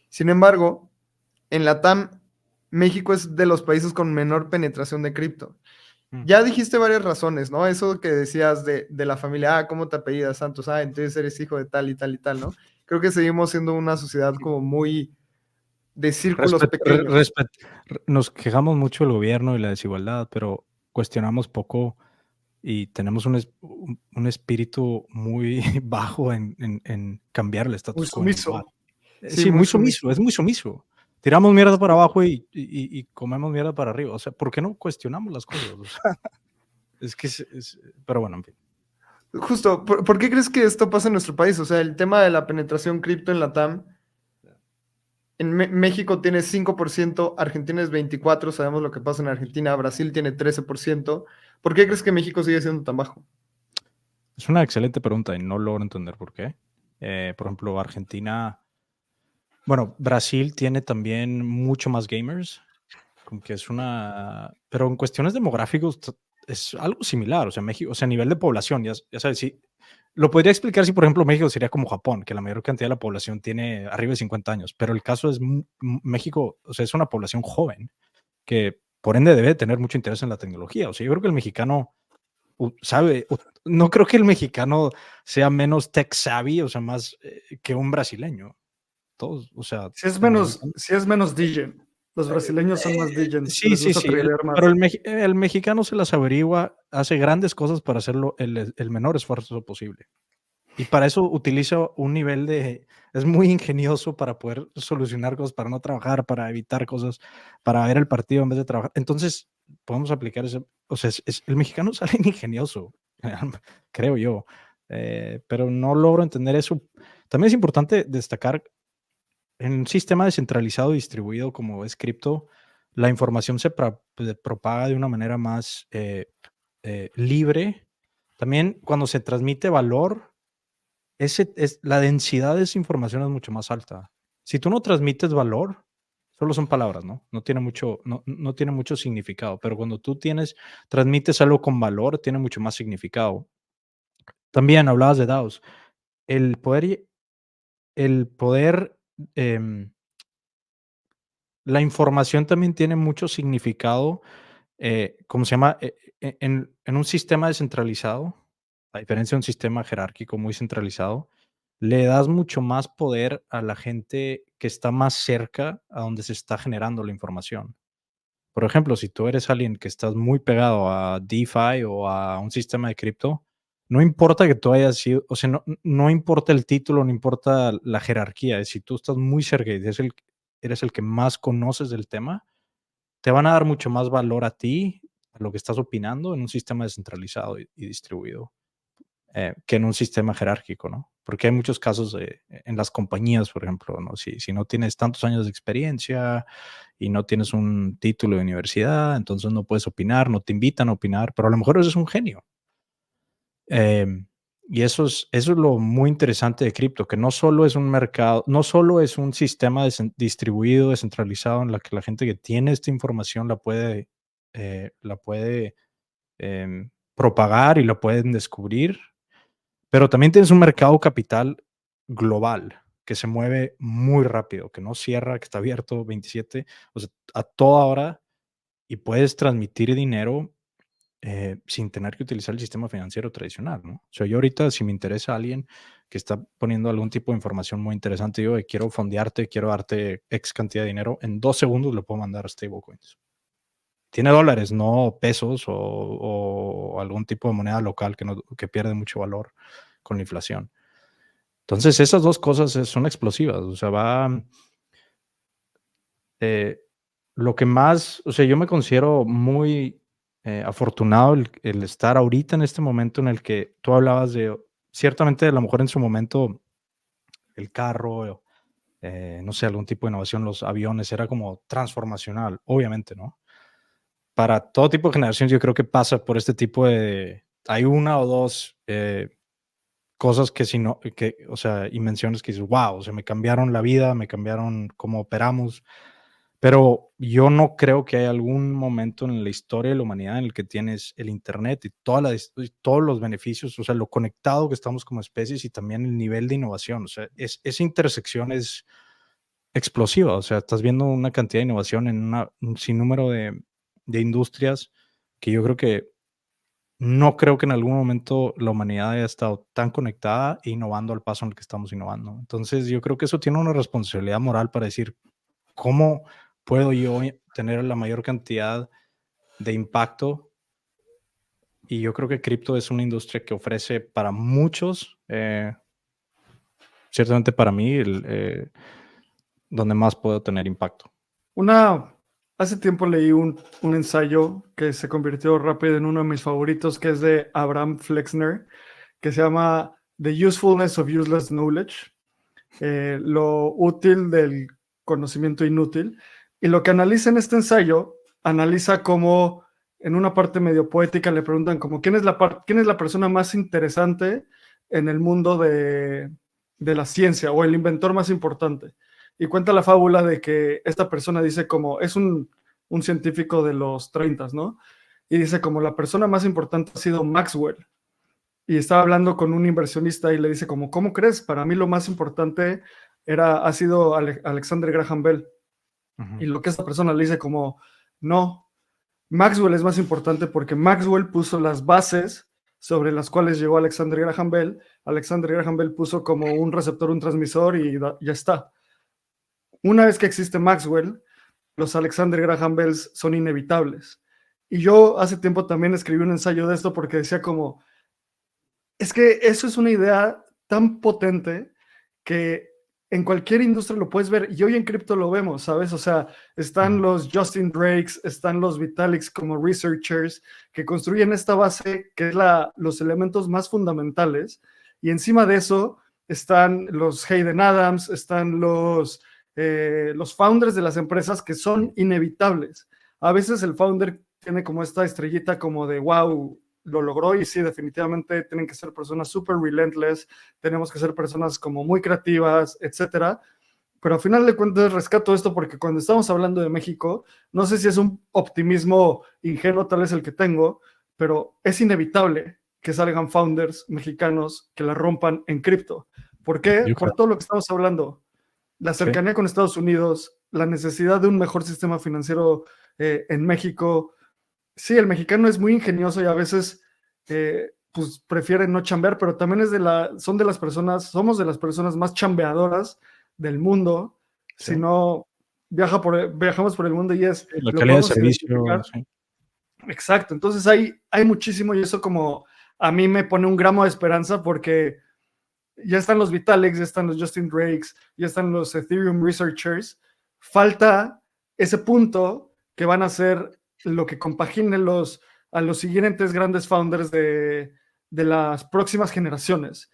Sin embargo, en la TAM, México es de los países con menor penetración de cripto. Ya dijiste varias razones, ¿no? Eso que decías de la familia, ¿cómo te apellidas, Santos? Entonces eres hijo de tal y tal y tal, ¿no? Creo que seguimos siendo una sociedad como muy de círculos pequeños. Nos quejamos mucho del gobierno y la desigualdad, pero cuestionamos poco y tenemos un espíritu muy bajo en cambiar el Muy status quo en un lugar. sumiso. Sí, Sí, muy muy sumiso. sumiso, es muy sumiso. Tiramos mierda para abajo y comemos mierda para arriba. O sea, ¿por qué no cuestionamos las cosas? O sea, es que pero bueno, en fin. Justo, ¿por qué crees que esto pasa en nuestro país? O sea, el tema de la penetración cripto en la TAM, en México tiene 5%, Argentina es 24%, sabemos lo que pasa en Argentina, Brasil tiene 13%. ¿Por qué crees que México sigue siendo tan bajo? Es una excelente pregunta y no logro entender por qué. Por ejemplo, Argentina, bueno, Brasil tiene también mucho más gamers, como que es pero en cuestiones demográficos es algo similar, o sea, México, o sea, a nivel de población, ya sabes, sí, lo podría explicar si, por ejemplo, México sería como Japón, que la mayor cantidad de la población tiene arriba de 50 años, pero el caso es México, o sea, es una población joven que por ende debe tener mucho interés en la tecnología, o sea, yo creo que el mexicano sabe, no creo que el mexicano sea menos tech savvy, o sea, más que un brasileño, todos, o sea, en algún Si es menos degen. Los brasileños son más degen. sí, Les sí, gusta sí, tradear pero más. el mexicano se las averigua, hace grandes cosas para hacerlo el menor esfuerzo posible. Y para eso utiliza un nivel es muy ingenioso para poder solucionar cosas, para no trabajar, para evitar cosas, para ver el partido en vez de trabajar. Entonces, podemos aplicar eso. O sea, el mexicano sale ingenioso, creo yo, pero no logro entender eso. También es importante destacar en un sistema descentralizado y distribuido como es cripto, la información se propaga de una manera más libre. También cuando se transmite valor, la densidad de esa información es mucho más alta. Si tú no transmites valor, solo son palabras, ¿no? No tiene mucho significado, pero cuando tú transmites algo con valor, tiene mucho más significado. También hablabas de DAOs. El poder, el poder em, la información también tiene mucho significado, ¿cómo se llama? En un sistema descentralizado. a diferencia de un sistema jerárquico muy centralizado, le das mucho más poder a la gente que está más cerca a donde se está generando la información. Por ejemplo, si tú eres alguien que estás muy pegado a DeFi o a un sistema de cripto, no importa que tú hayas sido, o sea, no importa el título, no importa la jerarquía, si tú estás muy cerca y eres el que más conoces del tema, te van a dar mucho más valor a ti, a lo que estás opinando en un sistema descentralizado y distribuido, que en un sistema jerárquico, ¿no? Porque hay muchos casos en las compañías, por ejemplo, ¿no? Si no tienes tantos años de experiencia y no tienes un título de universidad, entonces no puedes opinar, no te invitan a opinar, pero a lo mejor eres un genio. Y eso es lo muy interesante de cripto, que no solo es un mercado, no solo es un sistema distribuido, descentralizado, en la que la gente que tiene esta información la puede propagar y la pueden descubrir, pero también tienes un mercado capital global que se mueve muy rápido, que no cierra, que está abierto 27, o sea, a toda hora, y puedes transmitir dinero sin tener que utilizar el sistema financiero tradicional, ¿no? O sea, yo ahorita, si me interesa alguien que está poniendo algún tipo de información muy interesante, yo quiero fondearte, quiero darte X cantidad de dinero, en 2 segundos le puedo mandar stablecoins. Tiene dólares, no pesos o algún tipo de moneda local que pierde mucho valor con la inflación. Entonces, esas dos cosas son explosivas. O sea, lo que más, o sea, yo me considero muy afortunado el estar ahorita en este momento en el que tú hablabas de, ciertamente a lo mejor en su momento, el carro, no sé, algún tipo de innovación, los aviones, era como transformacional, obviamente, ¿no? Para todo tipo de generaciones yo creo que pasa por este tipo de, hay una o dos cosas que si no, o sea, invenciones que dices, wow, o sea, me cambiaron la vida, me cambiaron cómo operamos, pero yo no creo que haya algún momento en la historia de la humanidad en el que tienes el internet y todos los beneficios, o sea, lo conectado que estamos como especies y también el nivel de innovación, o sea, esa intersección es explosiva, o sea, estás viendo una cantidad de innovación en un sinnúmero de industrias que yo creo que no creo que en algún momento la humanidad haya estado tan conectada e innovando al paso en el que estamos innovando. Entonces, yo creo que eso tiene una responsabilidad moral para decir, ¿cómo puedo yo tener la mayor cantidad de impacto? Y yo creo que cripto es una industria que ofrece para muchos, ciertamente para mí, donde más puedo tener impacto. Hace tiempo leí un ensayo que se convirtió rápido en uno de mis favoritos, que es de Abraham Flexner, que se llama The Usefulness of Useless Knowledge, lo útil del conocimiento inútil. Y lo que analiza en este ensayo, analiza cómo en una parte medio poética le preguntan como quién es la persona más interesante en el mundo de la ciencia o el inventor más importante. Y cuenta la fábula de que esta persona dice como, es un científico de los 30, ¿no? Y dice como la persona más importante ha sido Maxwell. Y estaba hablando con un inversionista y le dice como, ¿cómo crees? Para mí lo más importante ha sido Alexander Graham Bell. Y lo que esta persona le dice como, no, Maxwell es más importante porque Maxwell puso las bases sobre las cuales llegó Alexander Graham Bell. Alexander Graham Bell puso como un receptor, un transmisor y ya está. Una vez que existe Maxwell, los Alexander Graham Bells son inevitables. Y yo hace tiempo también escribí un ensayo de esto porque decía como, es que eso es una idea tan potente que en cualquier industria lo puedes ver, y hoy en cripto lo vemos, ¿sabes? O sea, están los Justin Drakes, están los Vitaliks como researchers que construyen esta base que es los elementos más fundamentales, y encima de eso están los Hayden Adams, están los founders de las empresas que son inevitables. A veces el founder tiene como esta estrellita como de wow, lo logró, y sí, definitivamente tienen que ser personas súper relentless, tenemos que ser personas como muy creativas, etcétera. Pero al final de cuentas rescato esto porque cuando estamos hablando de México, no sé si es un optimismo ingenuo tal vez el que tengo, pero es inevitable que salgan founders mexicanos que la rompan en cripto. ¿Por qué? Por todo lo que estamos hablando. La cercanía con Estados Unidos, la necesidad de un mejor sistema financiero en México. Sí, el mexicano es muy ingenioso y a veces pues prefieren no chambear, pero también somos de las personas más chambeadoras del mundo. Sí. Si no, viajamos por el mundo y La lo calidad de podemos servicio, identificar. sí. Exacto, entonces hay muchísimo y eso como a mí me pone un gramo de esperanza porque ya están los Vitaliks, ya están los Justin Drakes, ya están los Ethereum Researchers. Falta ese punto que van a ser lo que compagine a los siguientes grandes founders de las próximas generaciones.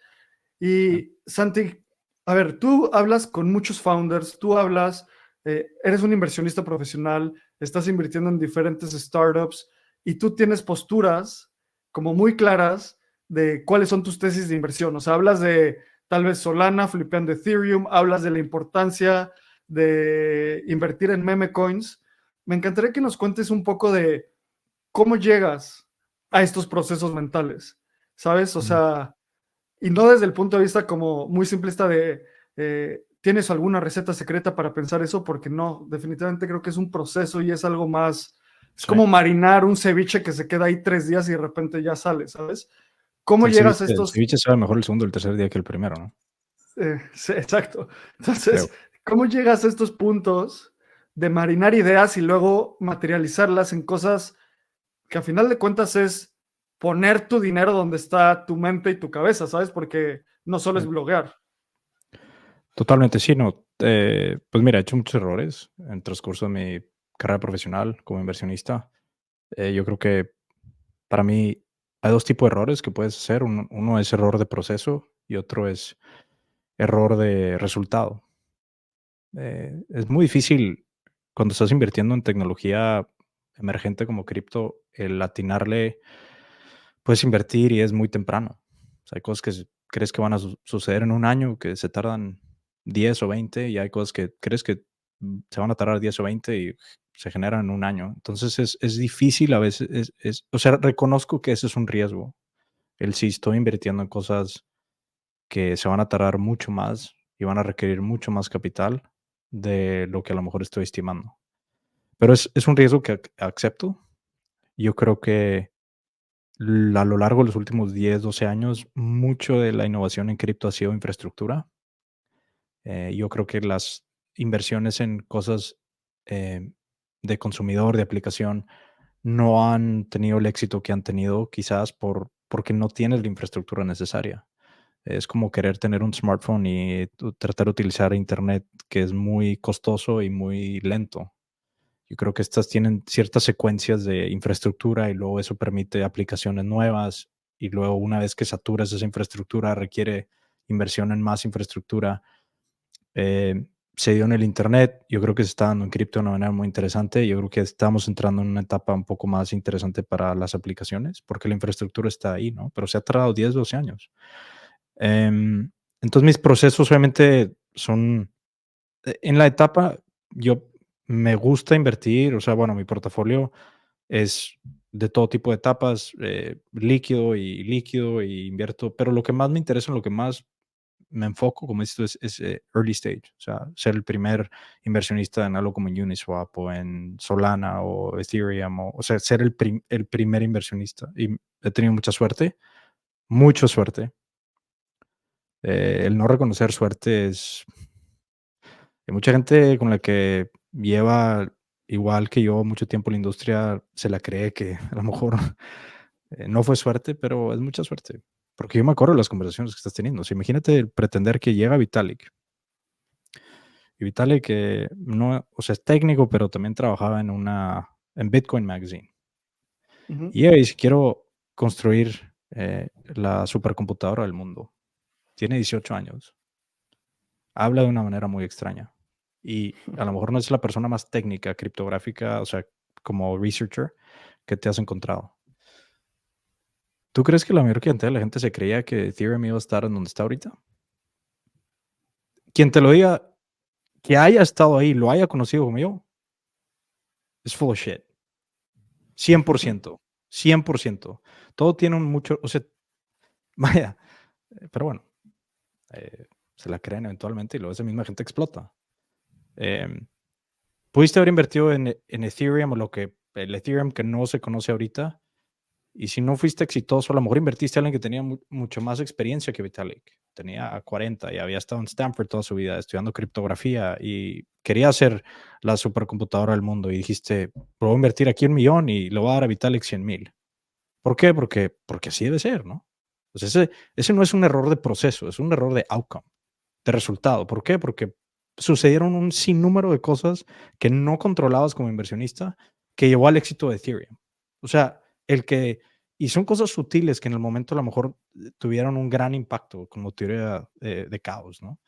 Y Santi, a ver, tú hablas con muchos founders, eres un inversionista profesional, estás invirtiendo en diferentes startups y tú tienes posturas como muy claras de cuáles son tus tesis de inversión. O sea, hablas de tal vez Solana, flipeando Ethereum, hablas de la importancia de invertir en meme coins. Me encantaría que nos cuentes un poco de cómo llegas a estos procesos mentales, ¿sabes? O sea, y no desde el punto de vista como muy simplista de ¿tienes alguna receta secreta para pensar eso? Porque no, definitivamente creo que es un proceso y es algo más, es Sí. como marinar un ceviche que se queda ahí 3 días y de repente ya sale, ¿sabes? ¿Cómo El llegas a el estos? ceviche sabe mejor el segundo o el tercer día que el primero, ¿no? Sí, exacto. Creo. Entonces, ¿cómo llegas a estos puntos de marinar ideas y luego materializarlas en cosas que a final de cuentas es poner tu dinero donde está tu mente y tu cabeza, ¿sabes? Porque no solo es Sí. bloguear. Totalmente, sí, no. Pues mira, he hecho muchos errores en el transcurso de mi carrera profesional como inversionista. Yo creo que para mí hay dos tipos de errores que puedes hacer. Uno es error de proceso y otro es error de resultado. Es muy difícil cuando estás invirtiendo en tecnología emergente como cripto, el atinarle, puedes invertir y es muy temprano. O sea, hay cosas que crees que van a suceder en un año, que se tardan 10 o 20, y hay cosas que crees que se van a tardar 10 o 20 y se generan en un año. Entonces es difícil a veces, o sea, reconozco que ese es un riesgo. El si estoy invirtiendo en cosas que se van a tardar mucho más y van a requerir mucho más capital de lo que a lo mejor estoy estimando. Pero es un riesgo que acepto. Yo creo que a lo largo de los últimos 10, 12 años, mucho de la innovación en cripto ha sido infraestructura. Yo creo que las inversiones en cosas eh, de consumidor, de aplicación, no han tenido el éxito que han tenido quizás porque no tienes la infraestructura necesaria. Es como querer tener un smartphone y tratar de utilizar internet, que es muy costoso y muy lento. Yo creo que estas tienen ciertas secuencias de infraestructura y luego eso permite aplicaciones nuevas y luego una vez que saturas esa infraestructura requiere inversión en más infraestructura. Se dio en el Internet, yo creo que se está dando en cripto de una manera muy interesante. Yo creo que estamos entrando en una etapa un poco más interesante para las aplicaciones porque la infraestructura está ahí, ¿no? Pero se ha tardado 10, 12 años. Em, entonces mis procesos obviamente son, en la etapa, yo me gusta invertir, o sea, bueno, mi portafolio es de todo tipo de etapas, líquido y invierto, pero lo que más me interesa, lo que más me enfoco, como dices tú, es early stage, o sea, ser el primer inversionista en algo como en Uniswap o en Solana o Ethereum, o sea, ser el primer inversionista. Y he tenido mucha suerte. El no reconocer suerte es. Hay mucha gente con la que lleva igual que yo mucho tiempo en la industria, se la cree que a lo mejor no fue suerte, pero es mucha suerte. Porque yo me acuerdo de las conversaciones que estás teniendo. O sea, imagínate el pretender que llega Vitalik. Y Vitalik, no, o sea, es técnico, pero también trabajaba en Bitcoin Magazine. Ujú. Y ella dice, quiero construir la supercomputadora del mundo. Tiene 18 años. Habla de una manera muy extraña. Y a lo mejor no es la persona más técnica, criptográfica, o sea, como researcher que te has encontrado. ¿Tú crees que la mayor cantidad de la gente se creía que Ethereum iba a estar en donde está ahorita? Quien te lo diga, que haya estado ahí, lo haya conocido como yo, es full of shit. 100%. 100%. Todo tiene un mucho, o sea, vaya, pero bueno, se la creen eventualmente y luego esa misma gente explota. Em, Pudiste haber invertido en Ethereum o el Ethereum que no se conoce ahorita Y si no fuiste exitoso, a lo mejor invertiste a alguien que tenía mucho más experiencia que Vitalik. Tenía 40 y había estado en Stanford toda su vida estudiando criptografía y quería hacer la supercomputadora del mundo. Y dijiste, puedo invertir aquí 1 millón y le voy a dar a Vitalik 100,000. ¿Por qué? Porque así debe ser, ¿no? Pues ese no es un error de proceso, es un error de outcome, de resultado. ¿Por qué? Porque sucedieron un sinnúmero de cosas que no controlabas como inversionista que llevó al éxito de Ethereum. O sea, y son cosas sutiles que en el momento a lo mejor tuvieron un gran impacto como teoría de caos, ¿no?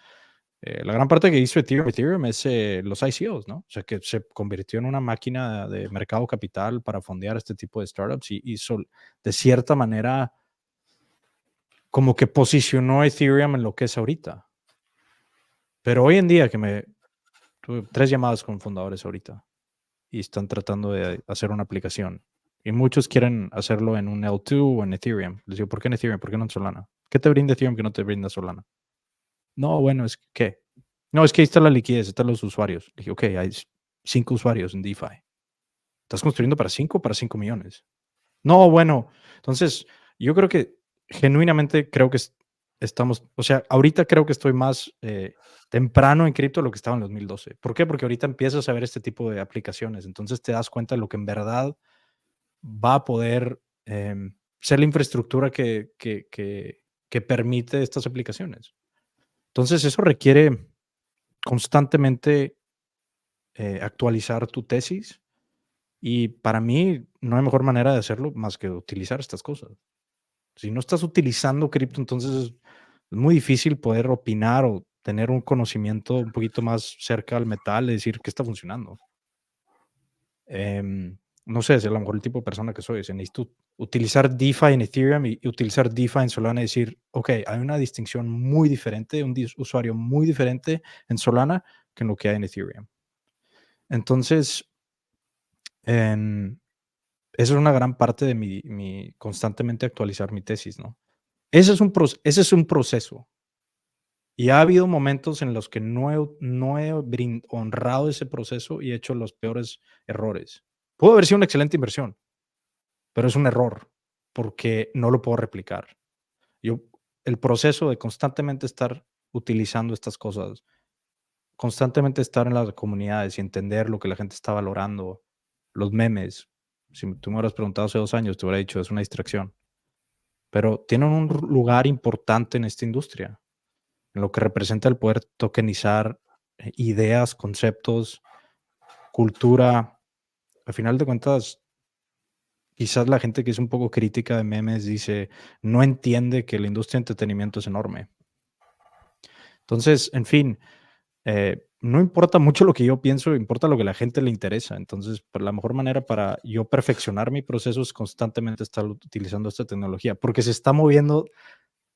La gran parte que hizo Ethereum es los ICOs, ¿no? O sea, que se convirtió en una máquina de mercado capital para fondear este tipo de startups y hizo, de cierta manera, como que posicionó Ethereum en lo que es ahorita. Pero hoy en día tuve 3 llamadas con fundadores ahorita y están tratando de hacer una aplicación. Y muchos quieren hacerlo en un L2 o en Ethereum. Les digo, ¿por qué en Ethereum? ¿Por qué no en Solana? ¿Qué te brinda Ethereum que no te brinda Solana? No, bueno, es que, ¿qué? No, es que ahí está la liquidez, están los usuarios. Le dije, ok, hay 5 usuarios en DeFi. ¿Estás construyendo para 5 o para 5 millones? No, bueno, entonces yo creo que genuinamente creo que estamos, o sea, ahorita creo que estoy más temprano en cripto de lo que estaba en 2012. ¿Por qué? Porque ahorita empiezas a ver este tipo de aplicaciones, entonces te das cuenta de lo que en verdad va a poder ser la infraestructura que permite estas aplicaciones. Entonces eso requiere constantemente actualizar tu tesis y para mí no hay mejor manera de hacerlo más que utilizar estas cosas. Si no estás utilizando cripto, entonces es muy difícil poder opinar o tener un conocimiento un poquito más cerca al metal y decir qué está funcionando. No sé, es a lo mejor el tipo de persona que soy. Necesito utilizar DeFi en Ethereum y utilizar DeFi en Solana y decir, ok, hay una distinción muy diferente, un usuario muy diferente en Solana que en lo que hay en Ethereum. Entonces, esa es una gran parte de mi constantemente actualizar mi tesis, ¿no? Ese es un proceso. Y ha habido momentos en los que no he honrado ese proceso y he hecho los peores errores. Pudo haber sido una excelente inversión, pero es un error porque no lo puedo replicar. El proceso de constantemente estar utilizando estas cosas, constantemente estar en las comunidades y entender lo que la gente está valorando, los memes. Si tú me hubieras preguntado hace 2 años, te hubiera dicho, es una distracción. Pero tienen un lugar importante en esta industria, en lo que representa el poder tokenizar ideas, conceptos, cultura. Al final de cuentas, quizás la gente que es un poco crítica de memes dice, no entiende que la industria de entretenimiento es enorme. Entonces, en fin, no importa mucho lo que yo pienso, importa lo que a la gente le interesa. Entonces, la mejor manera para yo perfeccionar mi proceso es constantemente estar utilizando esta tecnología, porque se está moviendo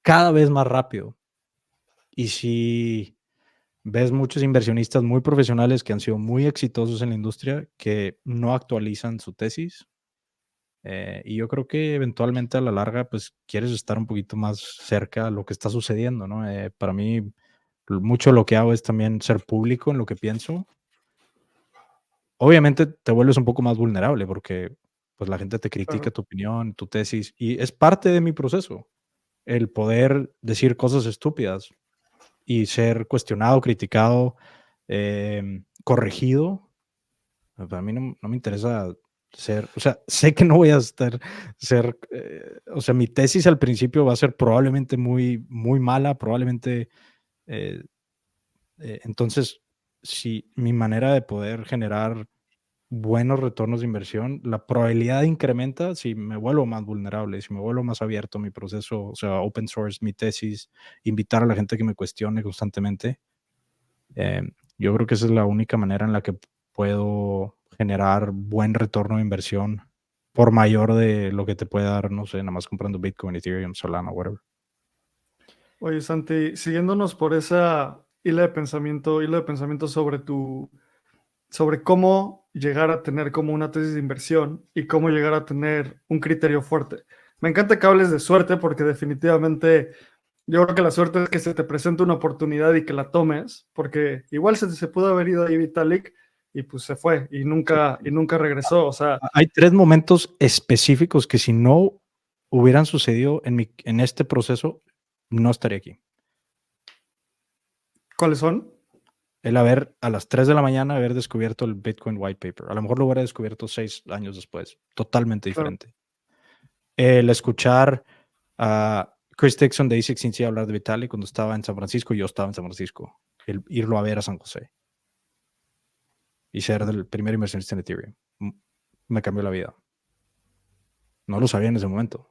cada vez más rápido. Y si ves muchos inversionistas muy profesionales que han sido muy exitosos en la industria que no actualizan su tesis, y yo creo que eventualmente a la larga, pues quieres estar un poquito más cerca a lo que está sucediendo, ¿no? Para mí, mucho lo que hago es también ser público en lo que pienso. Obviamente te vuelves un poco más vulnerable porque pues la gente te critica tu opinión, tu tesis, y es parte de mi proceso, el poder decir cosas estúpidas y ser cuestionado, criticado, corregido. Para mí no me interesa o sea, sé que no voy a o sea, mi tesis al principio va a ser probablemente muy, muy mala, probablemente, entonces, si mi manera de poder generar buenos retornos de inversión, la probabilidad incrementa si me vuelvo más vulnerable, si me vuelvo más abierto a mi proceso, o sea, open source, mi tesis, invitar a la gente que me cuestione constantemente. Yo creo que esa es la única manera en la que puedo generar buen retorno de inversión por mayor de lo que te puede dar, no sé, nada más comprando Bitcoin, Ethereum, Solana, whatever. Oye, Santi, siguiéndonos por esa hilo de pensamiento sobre cómo llegar a tener como una tesis de inversión y cómo llegar a tener un criterio fuerte. Me encanta que hables de suerte porque definitivamente yo creo que la suerte es que se te presente una oportunidad y que la tomes, porque igual se pudo haber ido ahí Vitalik y pues se fue y nunca regresó. O sea, Hay 3 momentos específicos que si no hubieran sucedido en este proceso, no estaría aquí. ¿Cuáles son? El haber, a las 3 de la mañana, haber descubierto el Bitcoin White Paper. A lo mejor lo hubiera descubierto 6 años después. Totalmente Claro. diferente. El escuchar a Chris Dixon de A16Z hablar de Vitalik cuando estaba en San Francisco, yo estaba en San Francisco. El irlo a ver a San José. Y ser del primer inversionista en Ethereum. Me cambió la vida. No lo sabía en ese momento.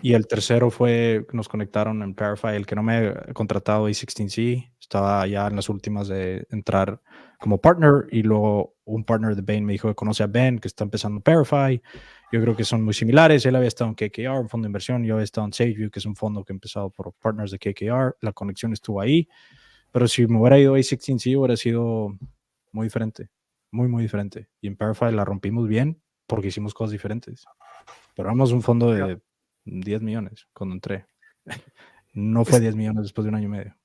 Y el tercero fue, nos conectaron en Parify, el que no me ha contratado A16Z, estaba ya en las últimas de entrar como partner, y luego un partner de Bain me dijo que conoce a Ben, que está empezando Parify. Yo creo que son muy similares. Él había estado en KKR, un fondo de inversión, yo había estado en SageView, que es un fondo que ha empezado por partners de KKR. La conexión estuvo ahí, pero si me hubiera ido a A16Z hubiera sido muy diferente, muy, muy diferente. Y en Parify la rompimos bien porque hicimos cosas diferentes. Pero éramos un fondo de 10 millones cuando entré. No fue 10 millones después de un año y medio.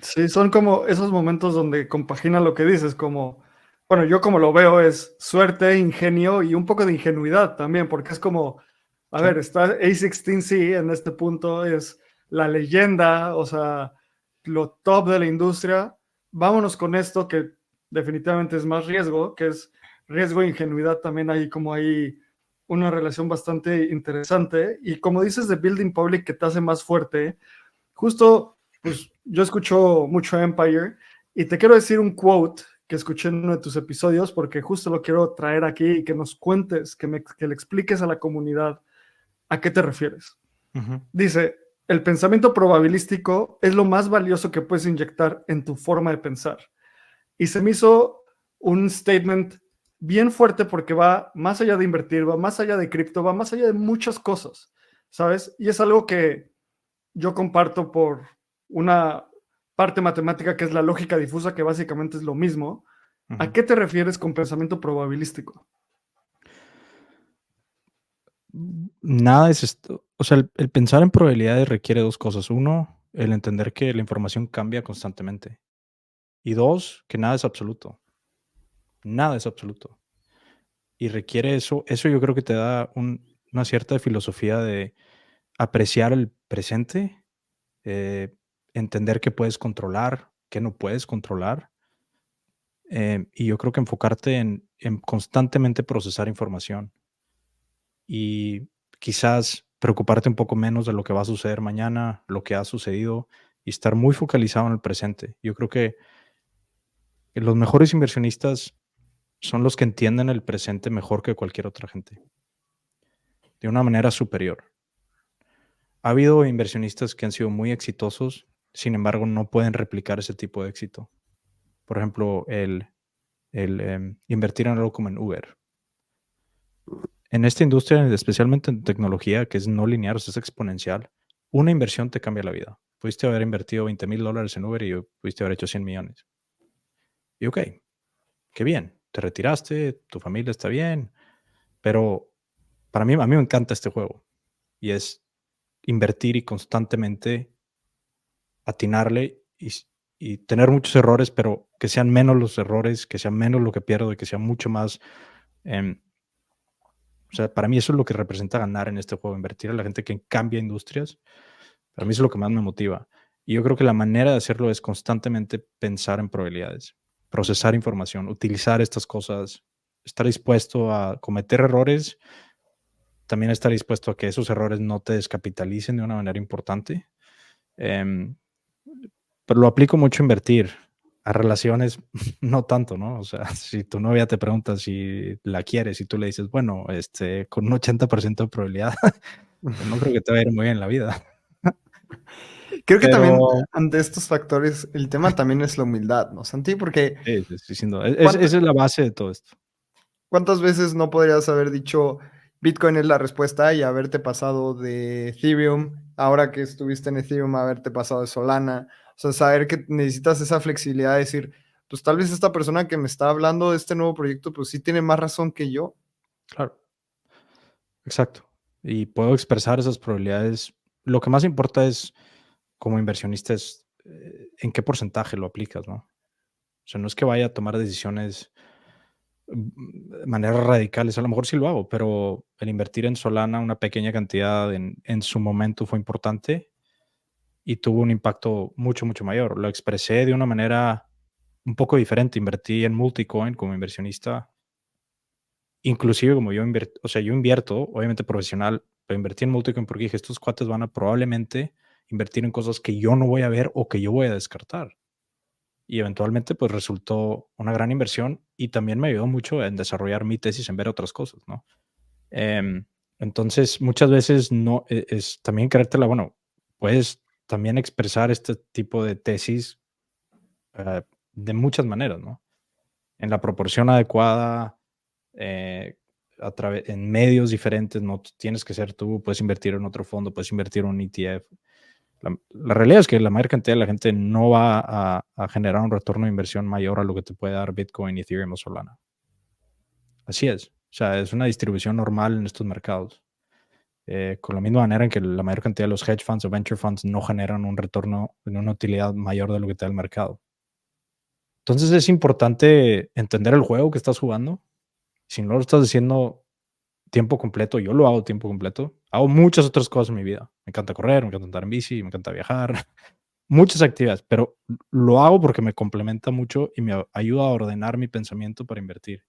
Sí, son como esos momentos donde compagina lo que dices, como, bueno, yo como lo veo es suerte, ingenio y un poco de ingenuidad también, porque es como, a Sí. ver, está A16Z en este punto, es la leyenda, o sea, lo top de la industria. Vámonos con esto que definitivamente es más riesgo, que es riesgo e ingenuidad también hay como ahí una relación bastante interesante. Y como dices de Building Public que te hace más fuerte, justo, pues yo escucho mucho Empire y te quiero decir un quote que escuché en uno de tus episodios porque justo lo quiero traer aquí y que nos cuentes, que le expliques a la comunidad a qué te refieres. Dice, el pensamiento probabilístico es lo más valioso que puedes inyectar en tu forma de pensar. Y se me hizo un statement bien fuerte porque va más allá de invertir, va más allá de cripto, va más allá de muchas cosas, ¿sabes? Y es algo que yo comparto por una parte matemática que es la lógica difusa, que básicamente es lo mismo. ¿A qué te refieres con pensamiento probabilístico? Nada es esto. O sea, el pensar en probabilidades requiere dos cosas. Uno, el entender que la información cambia constantemente. Y dos, que nada es absoluto. Nada es absoluto. Y requiere eso yo creo que te da una cierta filosofía de apreciar el presente, entender qué puedes controlar, qué no puedes controlar. Y yo creo que enfocarte en constantemente procesar información y quizás preocuparte un poco menos de lo que va a suceder mañana, lo que ha sucedido, y estar muy focalizado en el presente. Yo creo que los mejores inversionistas son los que entienden el presente mejor que cualquier otra gente, de una manera superior. Ha habido inversionistas que han sido muy exitosos, sin embargo, no pueden replicar ese tipo de éxito. Por ejemplo, el invertir en algo como en Uber. En esta industria, especialmente en tecnología, que es no lineal, o sea, es exponencial, una inversión te cambia la vida. Pudiste haber invertido $20,000 en Uber y pudiste haber hecho 100 millones. Y ok, qué bien, te retiraste, tu familia está bien, pero a mí me encanta este juego y es invertir y constantemente atinarle y tener muchos errores, pero que sean menos los errores, que sean menos lo que pierdo y que sea mucho más. O sea, para mí eso es lo que representa ganar en este juego, invertir a la gente que cambia industrias. Para mí eso es lo que más me motiva. Y yo creo que la manera de hacerlo es constantemente pensar en probabilidades, procesar información, utilizar estas cosas, estar dispuesto a cometer errores, también estar dispuesto a que esos errores no te descapitalicen de una manera importante. Pero lo aplico mucho a invertir. A relaciones, no tanto, ¿no? O sea, si tu novia te pregunta si la quieres y tú le dices, bueno, con un 80% de probabilidad, pues no creo que te vaya a ir muy bien en la vida. Creo que también Pero ante estos factores, el tema también es la humildad, ¿no, Santi? Porque sí, sin duda. ¿cuánta- Esa es la base de todo esto. ¿cuántas veces no podrías haber dicho Bitcoin es la respuesta y haberte pasado de Ethereum, ahora que estuviste en Ethereum, haberte pasado de Solana? O sea, saber que necesitas esa flexibilidad de decir, pues tal vez esta persona que me está hablando de este nuevo proyecto, pues sí tiene más razón que yo. Claro, exacto. Y puedo expresar esas probabilidades. Lo que más importa es, como inversionista, es en qué porcentaje lo aplicas, ¿no? O sea, no es que vaya a tomar decisiones de manera radicales. A lo mejor sí lo hago, pero el invertir en Solana una pequeña cantidad en su momento fue importante y tuvo un impacto mucho, mucho mayor. Lo expresé de una manera un poco diferente. Invertí en Multicoin como inversionista, inclusive como o sea, yo invierto, obviamente profesional, pero invertí en Multicoin porque dije, estos cuates van a probablemente invertir en cosas que yo no voy a ver o que yo voy a descartar. Y eventualmente, pues resultó una gran inversión y también me ayudó mucho en desarrollar mi tesis, en ver otras cosas, ¿no? Em, entonces, muchas veces no es también creértela, bueno, puedes también expresar este tipo de tesis de muchas maneras, ¿no? En la proporción adecuada, eh, en medios diferentes, no tienes que ser tú, puedes invertir en otro fondo, puedes invertir en un ETF. La realidad es que la mayor cantidad de la gente no va a generar un retorno de inversión mayor a lo que te puede dar Bitcoin, Ethereum o Solana. Así es. O sea, es una distribución normal en estos mercados. Con la misma manera en que la mayor cantidad de los hedge funds o venture funds no generan un retorno en una utilidad mayor de lo que te da el mercado. Entonces es importante entender el juego que estás jugando. Si no lo estás haciendo tiempo completo, yo lo hago tiempo completo. Hago muchas otras cosas en mi vida. Me encanta correr, me encanta andar en bici, me encanta viajar, muchas actividades, pero lo hago porque me complementa mucho y me ayuda a ordenar mi pensamiento para invertir.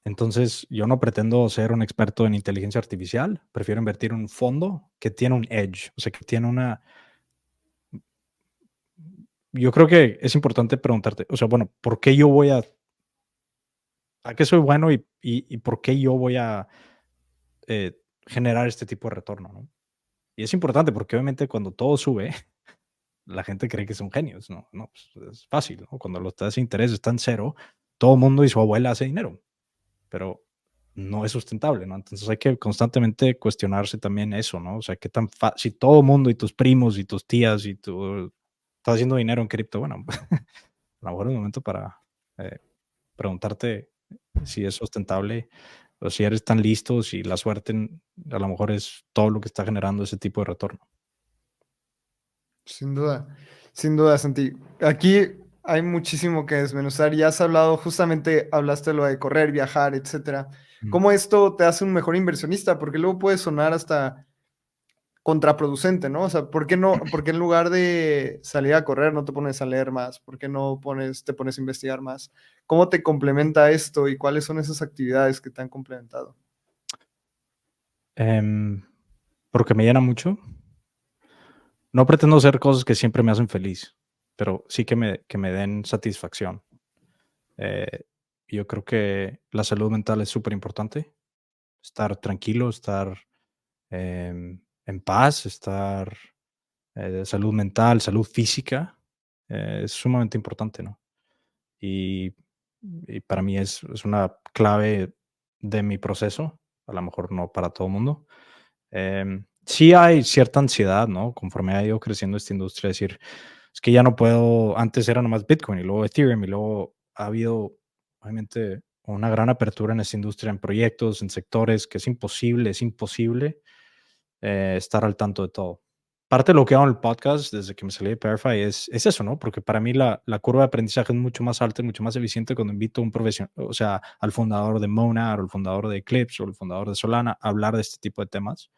Entonces, yo no pretendo ser un experto en inteligencia artificial, prefiero invertir en un fondo que tiene un edge, o sea, que tiene una... Yo creo que es importante preguntarte, o sea, bueno, ¿por qué yo voy a qué soy bueno y por qué yo voy a generar este tipo de retorno, ¿no? Y es importante porque obviamente cuando todo sube, la gente cree que son genios, ¿no? No, pues es fácil, ¿no? Cuando los tasas de interés están en cero, todo el mundo y su abuela hace dinero, pero no es sustentable, ¿no? Entonces hay que constantemente cuestionarse también eso, ¿no? O sea, qué tan si todo el mundo y tus primos y tus tías y tú estás haciendo dinero en cripto, bueno, a lo mejor es un momento para preguntarte si es sustentable o si eres tan listo, si la suerte a lo mejor es todo lo que está generando ese tipo de retorno. Sin duda, Santi. Aquí hay muchísimo que desmenuzar. Ya has hablado, justamente hablaste de lo de correr, viajar, etcétera. Mm. ¿Cómo esto te hace un mejor inversionista? Porque luego puede sonar hasta contraproducente, ¿no? O sea, ¿por qué no, por qué en lugar de salir a correr no te pones a leer más? ¿Por qué no te pones a investigar más? ¿Cómo te complementa esto y cuáles son esas actividades que te han complementado? Porque me llena mucho. No pretendo hacer cosas que siempre me hacen feliz, pero sí que me den satisfacción. Eh, yo creo que la salud mental es súper importante. Estar tranquilo, estar en paz, estar salud mental, salud física, es sumamente importante, ¿no? Y, y para mí es una clave de mi proceso, a lo mejor no para todo el mundo. Sí hay cierta ansiedad, ¿no? Conforme ha ido creciendo esta industria, decir, es que ya no puedo, antes era nomás Bitcoin y luego Ethereum y luego ha habido, obviamente, una gran apertura en esta industria, en proyectos, en sectores, que es imposible estar al tanto de todo. Parte de lo que hago en el podcast desde que me salí de Verify es eso, ¿no? Porque para mí la curva de aprendizaje es mucho más alta y mucho más eficiente cuando invito a un profesional, o sea, al fundador de Monad o el fundador de Eclipse o el fundador de Solana a hablar de este tipo de temas.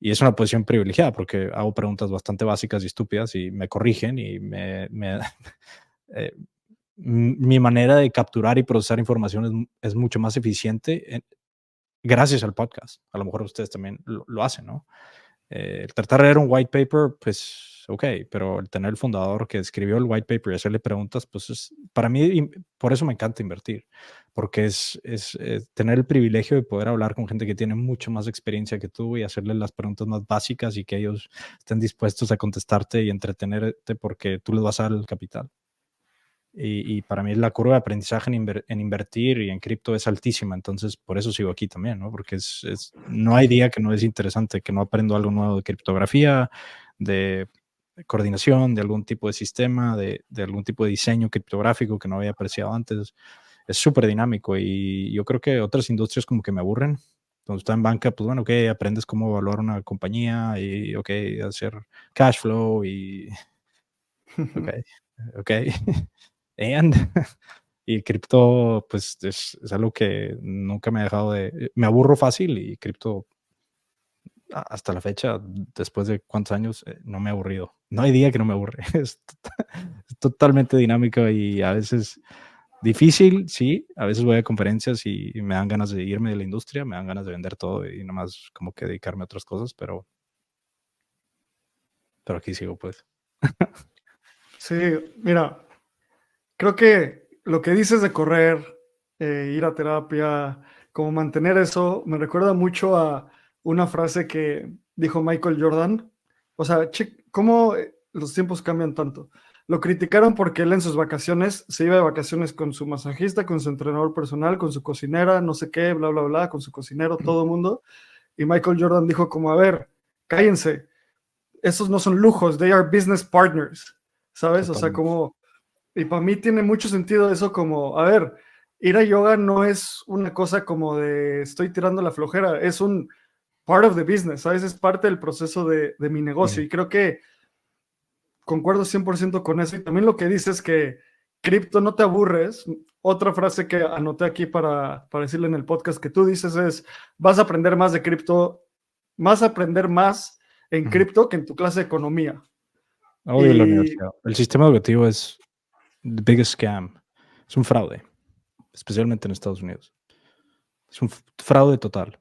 Y es una posición privilegiada porque hago preguntas bastante básicas y estúpidas y me corrigen y eh, mi manera de capturar y procesar información es mucho más eficiente gracias al podcast. A lo mejor ustedes también lo hacen, ¿no? El tratar de leer un white paper, pues, ok, pero el tener el fundador que escribió el white paper y hacerle preguntas, pues, para mí, por eso me encanta invertir, porque es tener el privilegio de poder hablar con gente que tiene mucho más experiencia que tú y hacerle las preguntas más básicas y que ellos estén dispuestos a contestarte y entretenerte porque tú les vas a dar el capital. Y para mí la curva de aprendizaje en invertir y en cripto es altísima, entonces por eso sigo aquí también, ¿no? Porque no hay día que no es interesante, que no aprendo algo nuevo de criptografía, de coordinación, de algún tipo de sistema, de algún tipo de diseño criptográfico que no había apreciado antes. Es súper dinámico y yo creo que otras industrias como que me aburren. Cuando está en banca, pues bueno, ok, aprendes cómo evaluar una compañía y ok, hacer cash flow y ok, ok. And Y cripto, pues es algo que nunca me ha dejado de... Me aburro fácil y cripto hasta la fecha, después de cuántos años, no me he aburrido. No hay día que no me aburre. Es totalmente dinámico y a veces difícil, sí. A veces voy a conferencias y me dan ganas de irme de la industria, me dan ganas de vender todo y nomás como que dedicarme a otras cosas, pero aquí sigo, pues. Sí, mira, creo que lo que dices de correr, ir a terapia, como mantener eso, me recuerda mucho a una frase que dijo Michael Jordan. O sea, cómo los tiempos cambian tanto. Lo criticaron porque él en sus vacaciones se iba de vacaciones con su masajista, con su entrenador personal, con su cocinera, no sé qué, bla, bla, bla, con su cocinero, todo el mundo. Y Michael Jordan dijo como, a ver, cállense, esos no son lujos, they are business partners, ¿sabes? O sea, Totalmente. como, y para mí tiene mucho sentido eso como, a ver, ir a yoga no es una cosa como de estoy tirando la flojera, es un part of the business, ¿sabes? Es parte del proceso de mi negocio. Y creo que concuerdo 100% con eso. Y también lo que dices que cripto no te aburres. Otra frase que anoté aquí para decirle en el podcast que tú dices es, vas a aprender más de cripto, vas a aprender más en cripto que en tu clase de economía. Odio la Y, universidad. El sistema educativo es the biggest scam. Es un fraude, especialmente en Estados Unidos. Es un fraude total.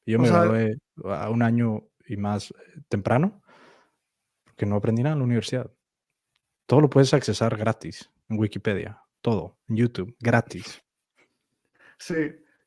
Yo o me sea, gradué a un año y más temprano porque no aprendí nada en la universidad. Todo lo puedes accesar gratis en Wikipedia. Todo. En YouTube. Gratis. sí.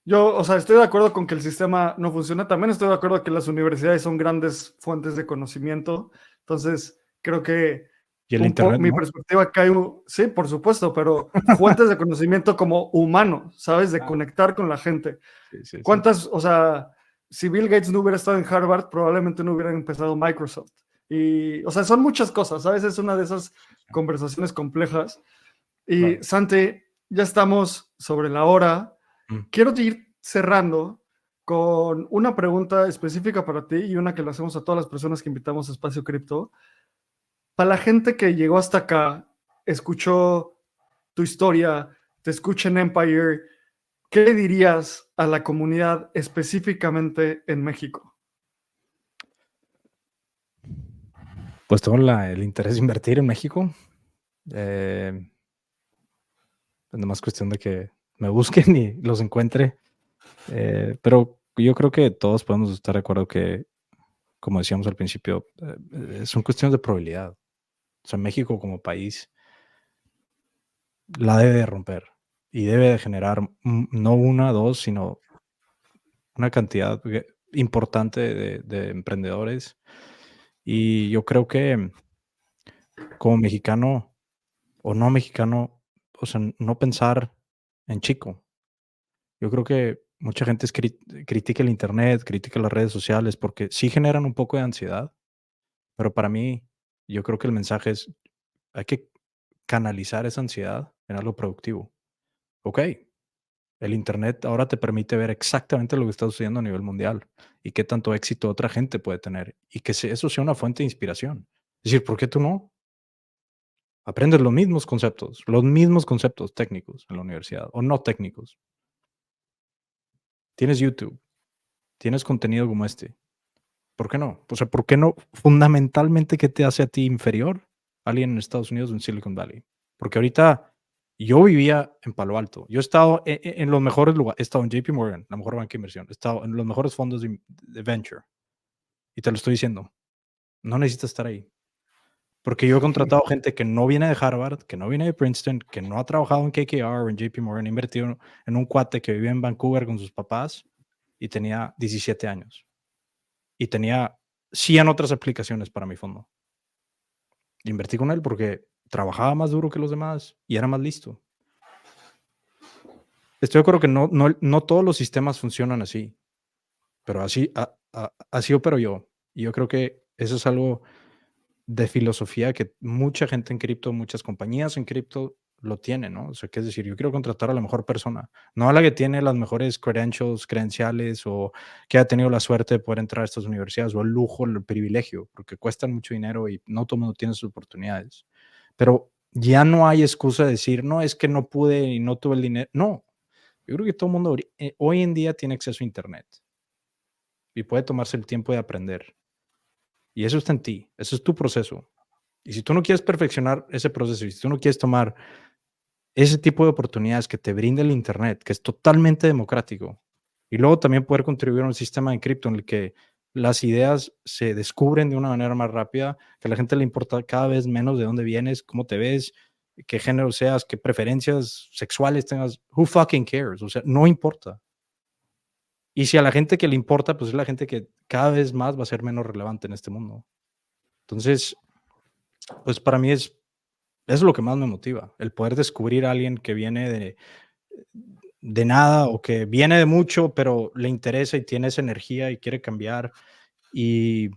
Yo, o sea, estoy de acuerdo con que el sistema no funciona. También estoy de acuerdo que las universidades son grandes fuentes de conocimiento. Entonces, creo que Y el internet mi no. perspectiva cae, sí, por supuesto, pero fuentes de conocimiento como humano, ¿sabes? De conectar con la gente. Sí, sí, sí. ¿Cuántas, o sea, si Bill Gates no hubiera estado en Harvard, probablemente no hubiera empezado Microsoft? Y, o sea, son muchas cosas, ¿sabes? Es una de esas conversaciones complejas. Y Claro. Santi, ya estamos sobre la hora. Mm. Quiero ir cerrando con una pregunta específica para ti y una que le hacemos a todas las personas que invitamos a Espacio Cripto. Para la gente que llegó hasta acá, escuchó tu historia, te escucha en Empire, ¿qué le dirías a la comunidad específicamente en México? Pues tengo el interés de invertir en México. Es nomás cuestión de que me busquen y los encuentre. Pero yo creo que todos podemos estar de acuerdo que, como decíamos al principio, son cuestiones de probabilidad. O sea, México como país la debe de romper y debe de generar no una, dos, sino una cantidad importante de emprendedores. Y yo creo que como mexicano o no mexicano, o sea, no pensar en chico. Yo creo que mucha gente critica el internet, critica las redes sociales porque sí generan un poco de ansiedad, pero para mí yo creo que el mensaje es, hay que canalizar esa ansiedad en algo productivo. Ok, el internet ahora te permite ver exactamente lo que está sucediendo a nivel mundial y qué tanto éxito otra gente puede tener y que eso sea una fuente de inspiración. Es decir, ¿por qué tú no? Aprendes los mismos conceptos técnicos en la universidad o no técnicos. Tienes YouTube, tienes contenido como este. ¿Por qué no? O sea, ¿por qué no? Fundamentalmente, ¿qué te hace a ti inferior a alguien en Estados Unidos o en Silicon Valley? Porque ahorita yo vivía en Palo Alto. Yo he estado en los mejores lugares. He estado en JP Morgan, la mejor banca de inversión. He estado en los mejores fondos de venture. Y te lo estoy diciendo. No necesitas estar ahí. Porque yo he contratado gente que no viene de Harvard, que no viene de Princeton, que no ha trabajado en KKR o en JP Morgan. He invertido en un cuate que vivía en Vancouver con sus papás y tenía 17 años. Y tenía 100 otras aplicaciones para mi fondo. Invertí con él porque trabajaba más duro que los demás y era más listo. Estoy de acuerdo que no todos los sistemas funcionan así, pero así opero yo. Y yo creo que eso es algo de filosofía que mucha gente en cripto, muchas compañías en cripto lo tienen, ¿no? O sea, que es decir, yo quiero contratar a la mejor persona, no a la que tiene las mejores credenciales o que ha tenido la suerte de poder entrar a estas universidades o el lujo, el privilegio, porque cuestan mucho dinero y no todo el mundo tiene sus oportunidades. Pero ya no hay excusa de decir, no, es que no pude y no tuve el dinero. No, yo creo que todo el mundo hoy en día tiene acceso a Internet y puede tomarse el tiempo de aprender. Y eso está en ti, eso es tu proceso. Y si tú no quieres perfeccionar ese proceso y si tú no quieres tomar ese tipo de oportunidades que te brinda el Internet, que es totalmente democrático, y luego también poder contribuir a un sistema de cripto en el que las ideas se descubren de una manera más rápida, que a la gente le importa cada vez menos de dónde vienes, cómo te ves, qué género seas, qué preferencias sexuales tengas. Who fucking cares? O sea, no importa. Y si a la gente que le importa, pues es la gente que cada vez más va a ser menos relevante en este mundo. Entonces, pues para mí es lo que más me motiva, el poder descubrir a alguien que viene de nada o que viene de mucho, pero le interesa y tiene esa energía y quiere cambiar. Y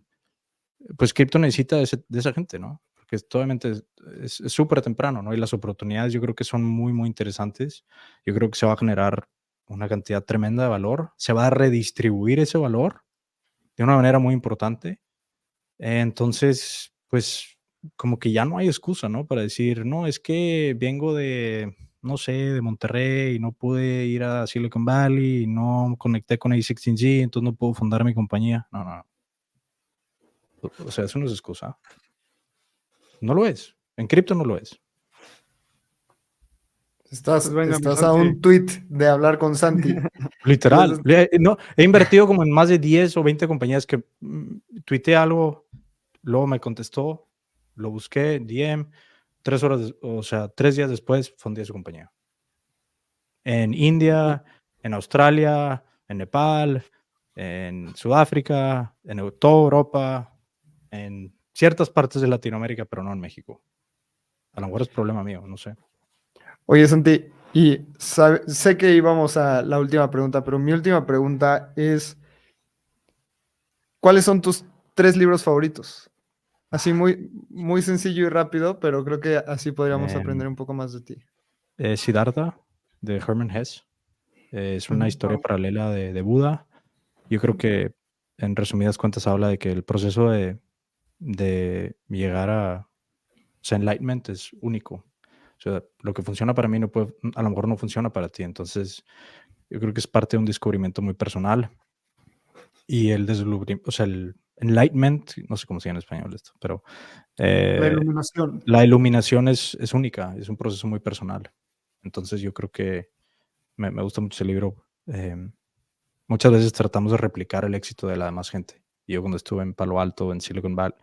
pues cripto necesita de esa gente, ¿no? Porque obviamente es súper temprano, ¿no? Y las oportunidades yo creo que son muy, muy interesantes. Yo creo que se va a generar una cantidad tremenda de valor. Se va a redistribuir ese valor de una manera muy importante. Entonces, pues como que ya no hay excusa, ¿no? Para decir, no, es que vengo de, no sé, de Monterrey y no pude ir a Silicon Valley y no conecté con A16Z, entonces no puedo fundar mi compañía. No, no. O sea, eso no es excusa. No lo es. En cripto no lo es. Estás, Pues venga, mi estás a Santi. un tweet de hablar con Santi. Literal. No, he invertido como en más de 10 o 20 compañías que tuiteé algo, luego me contestó, lo busqué, DM, 3 horas, o sea, 3 días después fundé su compañía. En India, en Australia, en Nepal, en Sudáfrica, en toda Europa, en ciertas partes de Latinoamérica, pero no en México. A lo mejor es problema mío, no sé. Oye, Santi, y sé que íbamos a la última pregunta, pero mi última pregunta es, ¿cuáles son tus 3 libros favoritos? Así muy, muy sencillo y rápido, pero creo que así podríamos aprender un poco más de ti. Siddhartha, de Hermann Hesse. Es una Ujú. historia paralela de Buda. Yo creo que, en resumidas cuentas, habla de que el proceso de llegar a enlightenment es único. O sea, lo que funciona para mí a lo mejor no funciona para ti. Entonces, yo creo que es parte de un descubrimiento muy personal. Y el o sea, el enlightenment, no sé cómo se llama en español esto, pero La iluminación. la iluminación es única, es un proceso muy personal. Entonces, yo creo que me gusta mucho ese libro. Muchas veces tratamos de replicar el éxito de la demás gente. Yo cuando estuve en Palo Alto, en Silicon Valley,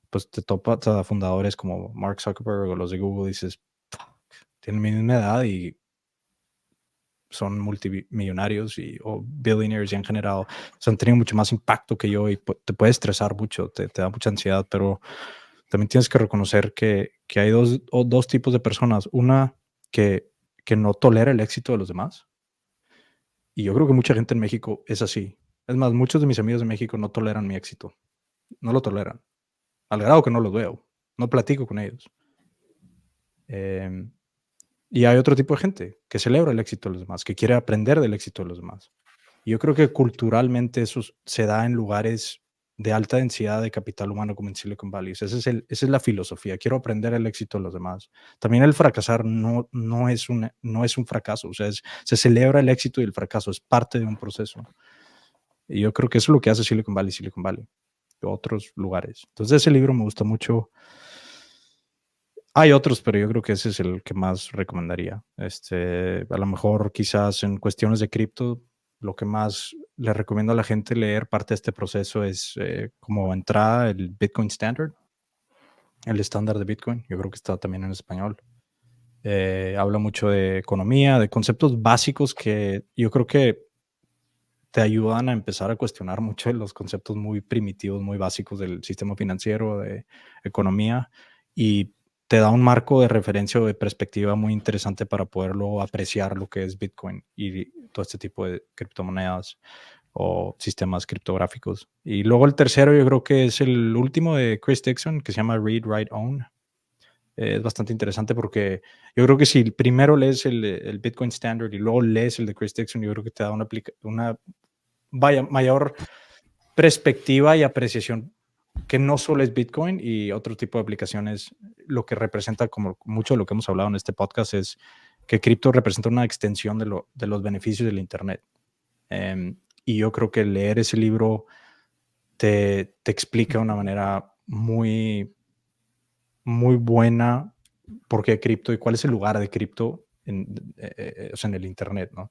pues te topas a fundadores como Mark Zuckerberg o los de Google, dices, "Fuck, tienen mi misma edad y son multimillonarios o billionaires ya en general. O sea, han tenido mucho más impacto que yo y te puede estresar mucho, te da mucha ansiedad, pero también tienes que reconocer que hay dos tipos de personas. Una que no tolera el éxito de los demás. Y yo creo que mucha gente en México es así. Es más, muchos de mis amigos de México no toleran mi éxito. No lo toleran. Al grado que no los veo. No platico con ellos. Y hay otro tipo de gente que celebra el éxito de los demás, que quiere aprender del éxito de los demás. Y yo creo que culturalmente eso se da en lugares de alta densidad de capital humano como en Silicon Valley. O sea, esa es la filosofía. Quiero aprender el éxito de los demás. También el fracasar no es un fracaso. O sea, se celebra el éxito y el fracaso. Es parte de un proceso. Y yo creo que eso es lo que hace Silicon Valley, otros lugares. Entonces ese libro me gusta mucho. Hay otros, pero yo creo que ese es el que más recomendaría. A lo mejor quizás en cuestiones de cripto, lo que más le recomiendo a la gente leer parte de este proceso es como entrada el Bitcoin Standard, el estándar de Bitcoin. Yo creo que está también en español. Habla mucho de economía, de conceptos básicos que yo creo que te ayudan a empezar a cuestionar mucho los conceptos muy primitivos, muy básicos del sistema financiero, de economía, y te da un marco de referencia o de perspectiva muy interesante para poderlo apreciar lo que es Bitcoin y todo este tipo de criptomonedas o sistemas criptográficos. Y luego el tercero yo creo que es el último de Chris Dixon, que se llama Read, Write, Own. Es bastante interesante porque yo creo que si primero lees el Bitcoin Standard y luego lees el de Chris Dixon, yo creo que te da una mayor perspectiva y apreciación que no solo es Bitcoin y otro tipo de aplicaciones, lo que representa, como mucho de lo que hemos hablado en este podcast, es que cripto representa una extensión de los beneficios del Internet. Y yo creo que leer ese libro te explica de una manera muy, muy buena por qué cripto y cuál es el lugar de cripto o sea, en el Internet, ¿no?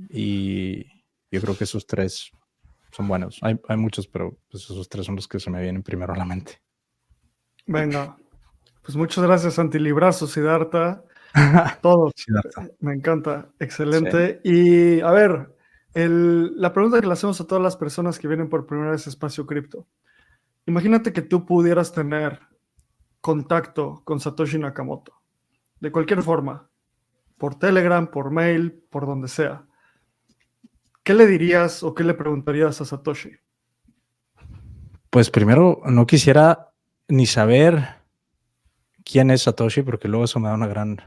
Y yo creo que esos tres son buenos. Hay muchos, pero pues esos tres son los que se me vienen primero a la mente. Venga, pues muchas gracias, Santi. Librazo, Siddhartha. Todo. Siddhartha. Me encanta. Sí. Excelente. Y a ver, la pregunta que le hacemos a todas las personas que vienen por primera vez a Espacio Cripto. Imagínate que tú pudieras tener contacto con Satoshi Nakamoto, de cualquier forma, por Telegram, por mail, por donde sea. ¿Qué le dirías o qué le preguntarías a Satoshi? Pues primero, no quisiera ni saber quién es Satoshi, porque luego eso me da una gran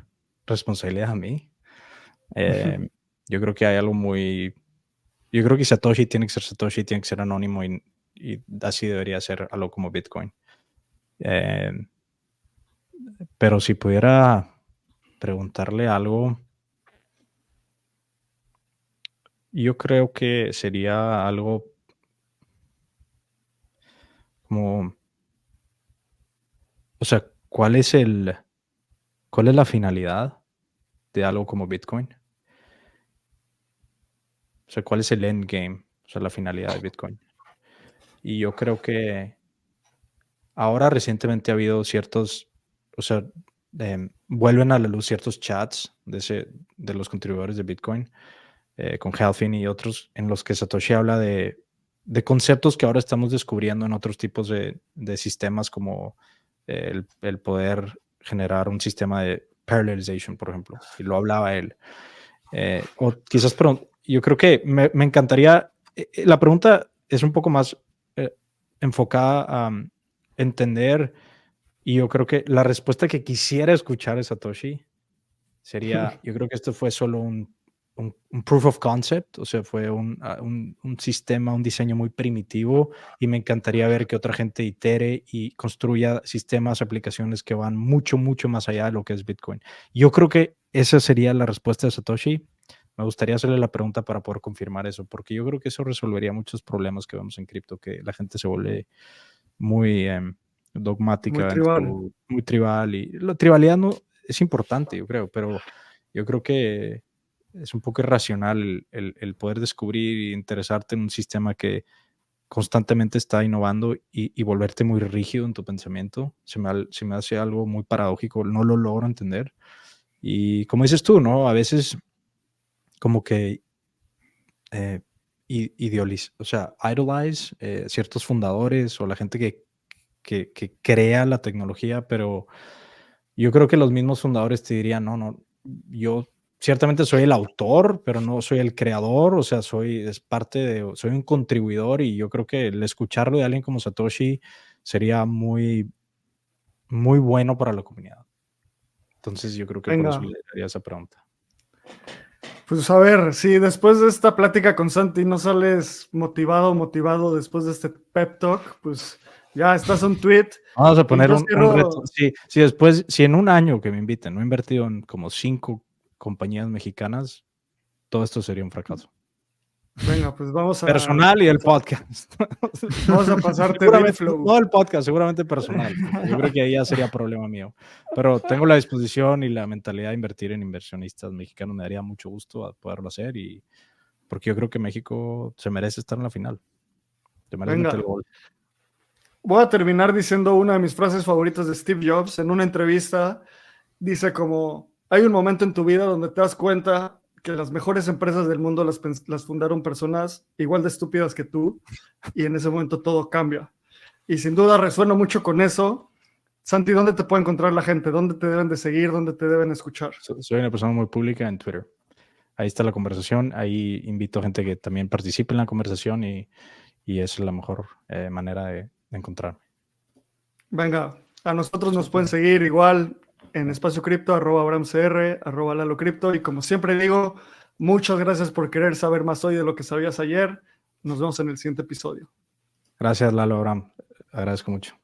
responsabilidad a mí. Yo creo que hay algo muy... Yo creo que Satoshi tiene que ser anónimo y así debería ser algo como Bitcoin. Pero si pudiera preguntarle algo, yo creo que sería algo como... O sea, ¿cuál es la finalidad de algo como Bitcoin? O sea, ¿cuál es el endgame? O sea, la finalidad de Bitcoin. Y yo creo que ahora recientemente ha habido ciertos, o sea, vuelven a la luz ciertos chats de los contribuidores de Bitcoin con Halfin y otros en los que Satoshi habla de conceptos que ahora estamos descubriendo en otros tipos de sistemas como el poder generar un sistema de parallelization, por ejemplo, y lo hablaba él. O quizás, pero yo creo que me encantaría, la pregunta es un poco más enfocada a entender, y yo creo que la respuesta que quisiera escuchar de Satoshi sería, yo creo que esto fue solo un proof of concept, o sea, fue un sistema, un diseño muy primitivo, y me encantaría ver que otra gente itere y construya sistemas, aplicaciones que van mucho, mucho más allá de lo que es Bitcoin. Yo creo que esa sería la respuesta de Satoshi. Me gustaría hacerle la pregunta para poder confirmar eso, porque yo creo que eso resolvería muchos problemas que vemos en cripto, que la gente se vuelve muy dogmática, muy tribal, y la tribalidad no es importante, yo creo, pero yo creo que es un poco irracional el poder descubrir y interesarte en un sistema que constantemente está innovando y volverte muy rígido en tu pensamiento. Se me hace algo muy paradójico, no lo logro entender. Y como dices tú, ¿no? A veces como que o sea, idolize ciertos fundadores o la gente que crea la tecnología, pero yo creo que los mismos fundadores te dirían, no, yo ciertamente soy el autor, pero no soy el creador, o sea, soy un contribuidor, y yo creo que el escucharlo de alguien como Satoshi sería muy, muy bueno para la comunidad. Entonces yo creo que por eso le haría esa pregunta. Pues a ver, si después de esta plática con Santi no sales motivado después de este pep talk, pues ya estás un tweet. Vamos a poner un reto. Si en un año que me inviten no he invertido en como 5 compañías mexicanas, todo esto sería un fracaso. Venga, pues vamos a... Personal y el podcast. Vamos a pasarte seguramente, flow. no el podcast, seguramente personal. Yo creo que ahí ya sería problema mío. Pero tengo la disposición y la mentalidad de invertir en inversionistas mexicanos. Me daría mucho gusto poderlo hacer, y porque yo creo que México se merece estar en la final. Se merece meter el gol. Voy a terminar diciendo una de mis frases favoritas de Steve Jobs. En una entrevista dice como, hay un momento en tu vida donde te das cuenta que las mejores empresas del mundo las fundaron personas igual de estúpidas que tú, y en ese momento todo cambia. Y sin duda resueno mucho con eso. Santi, ¿dónde te puede encontrar la gente? ¿Dónde te deben de seguir? ¿Dónde te deben escuchar? Soy una persona muy pública en Twitter. Ahí está la conversación. Ahí invito a gente que también participe en la conversación, y es la mejor manera de encontrarme. Venga, a nosotros nos pueden seguir igual en Espacio Cripto, @AbramCR, @LaloCripto, y como siempre digo, muchas gracias por querer saber más hoy de lo que sabías ayer. Nos vemos en el siguiente episodio. Gracias, Lalo, Abraham. Agradezco mucho.